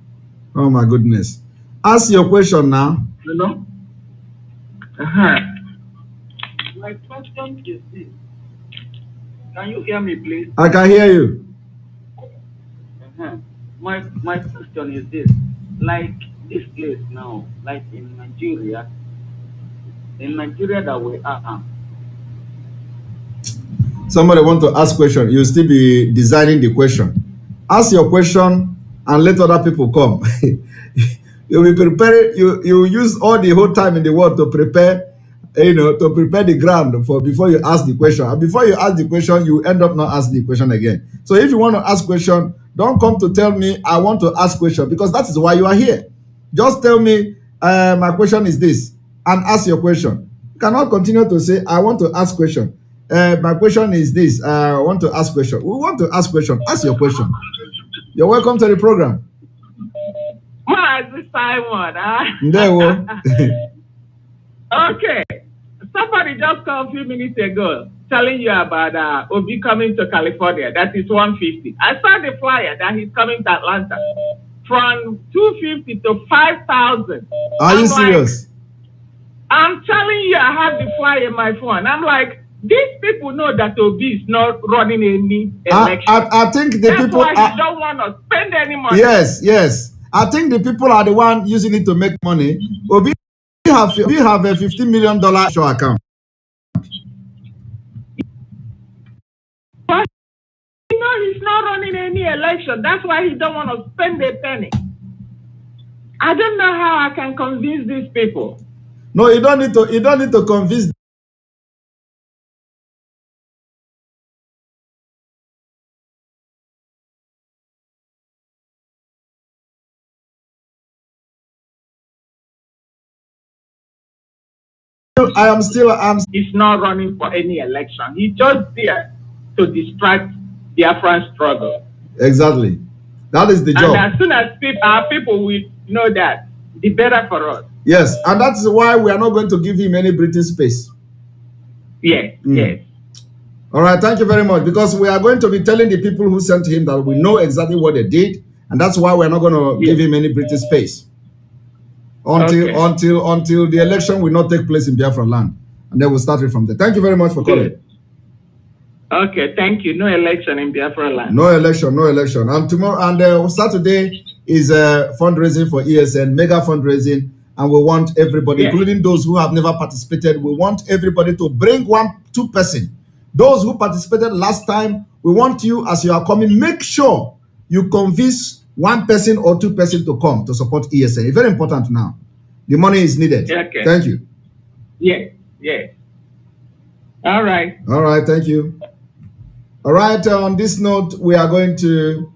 Oh my goodness! Ask your question now. You know. My question is this. Can you hear me, please? I can hear you. My question is this. Like this place now, like in Nigeria that we are. Somebody want to ask question, you still be designing the question. Ask your question and let other people come. You will prepare. You use all the whole time in the world to prepare. To prepare the ground for before you ask the question. And before you ask the question, you end up not asking the question again. So if you want to ask question, don't come to tell me I want to ask question, because that is why you are here. Just tell me my question is this and ask your question. You cannot continue to say I want to ask question. My question is this. I want to ask question. We want to ask question. Ask your question. You're welcome to the program. Mazi Simon. Ndewo. Okay. Somebody just called a few minutes ago telling you about Obi coming to California. That is 150. I saw the flyer that he's coming to Atlanta from 250 to 5,000. Are you serious? I'm telling you, I have the flyer in my phone. I'm like, these people know that Obi is not running any election. I think the people don't want to spend any money. Yes. I think the people are the one using it to make money. Obi have a $15 million show account. But he's not running any election. That's why he don't want to spend a penny. I don't know how I can convince these people. No, you don't need to convince. He's not running for any election. He's just there to distract the Biafran struggle. Exactly. That is the job. And as soon as our people will know that, the better for us. Yes, and that's why we are not going to give him any breathing space. Yes. All right, thank you very much, because we are going to be telling the people who sent him that we know exactly what they did, and that's why we're not going to give him any breathing space until the election will not take place in Biafra land, and then we'll start it from there. Thank you very much for calling. Okay, thank you. No election in Biafra land. No election. And tomorrow and Saturday is fundraising for ESN, mega fundraising, and we want everybody, including those who have never participated. We want everybody to bring 2 person. Those who participated last time, we want you, as you are coming, make sure you convince 1 person or 2 person to come to support ESN. It's very important now. The money is needed. Okay. Thank you. Yeah. All right. All right. Thank you. All right. On this note, we are going to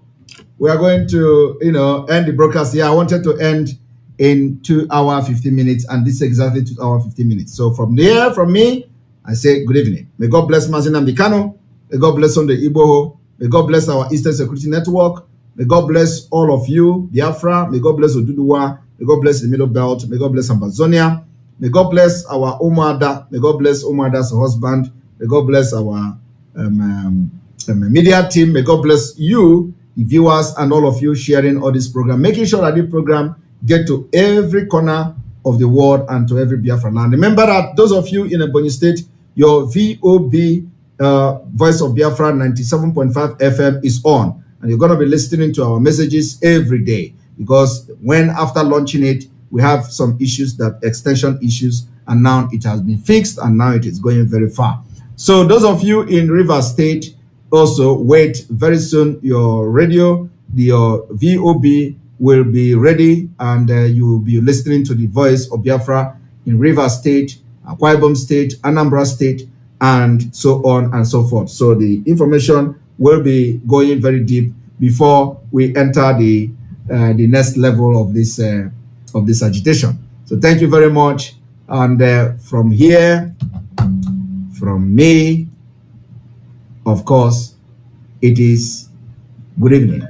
end the broadcast here. I wanted to end in 2 hours 15 minutes, and this is exactly 2 hours 15 minutes. So from me, I say good evening. May God bless Mazi Nnamdi Kanu. May God bless Sunday Igboho. May God bless our Eastern Security Network. May God bless all of you, Biafra. May God bless Oduduwa. May God bless the Middle Belt. May God bless Ambazonia. May God bless our Umuada. May God bless Umuada's husband. May God bless our media team. May God bless you, viewers, and all of you sharing all this program, making sure that this program get to every corner of the world and to every Biafra land. Remember that those of you in Ebonyi State, your VOB Voice of Biafra 97.5 FM is on, and you're going to be listening to our messages every day, because when after launching it, we have some issues, that extension issues, and now it has been fixed, and now it is going very far. So those of you in Rivers State, also wait, very soon your radio, your VOB will be ready, and you will be listening to the Voice of Biafra in Rivers State, Akwa Ibom State, Anambra State, and so on and so forth. So the information will be going very deep before we enter the next level of this agitation. So thank you very much. And from here, from me, of course, it is good evening.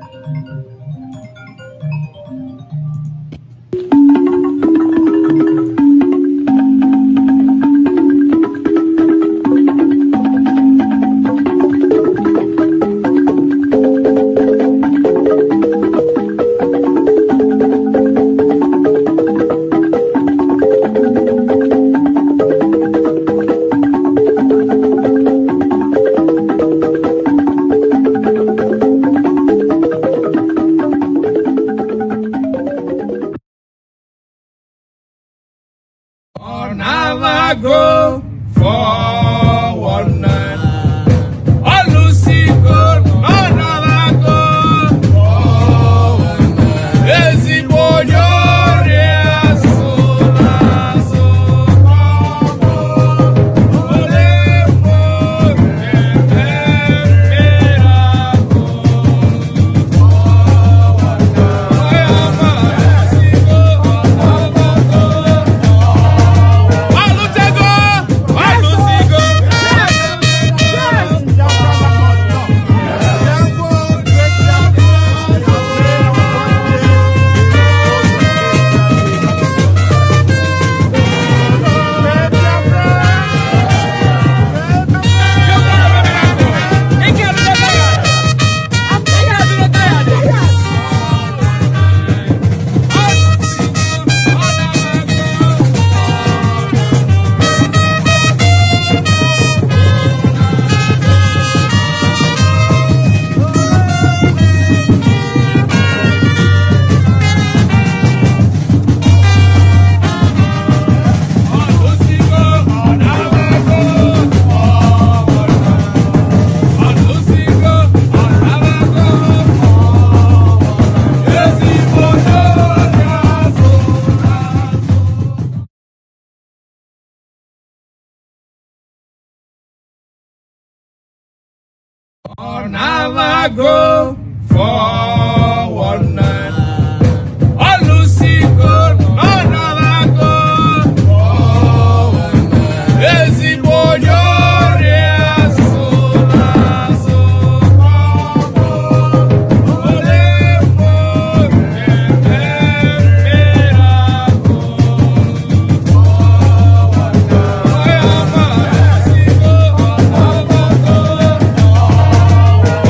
Go forward now. Olusigo, go forward now. Ezibonyore asola so go forward now. Olusigo, go forward now. Ezibonyore asola so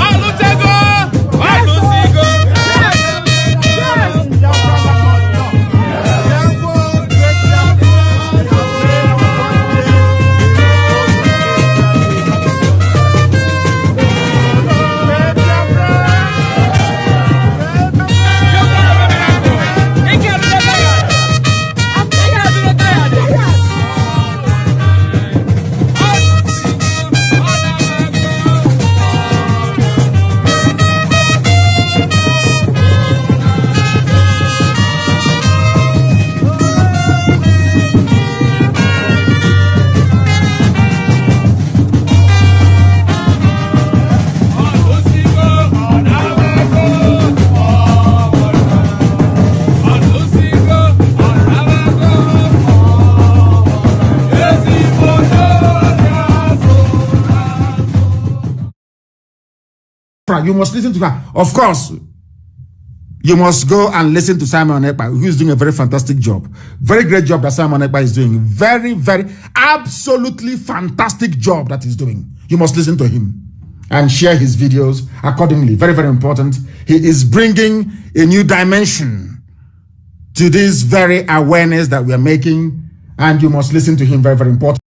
Alutego, Alusigo. Biafra. You must listen to her. Of course, you must go and listen to Simon Ekpa, who is doing a very fantastic job. Very great job that Simon Ekpa is doing. Very, very, absolutely fantastic job that he's doing. You must listen to him and share his videos accordingly. Very, very important. He is bringing a new dimension to this very awareness that we are making, and you must listen to him. Very, very important.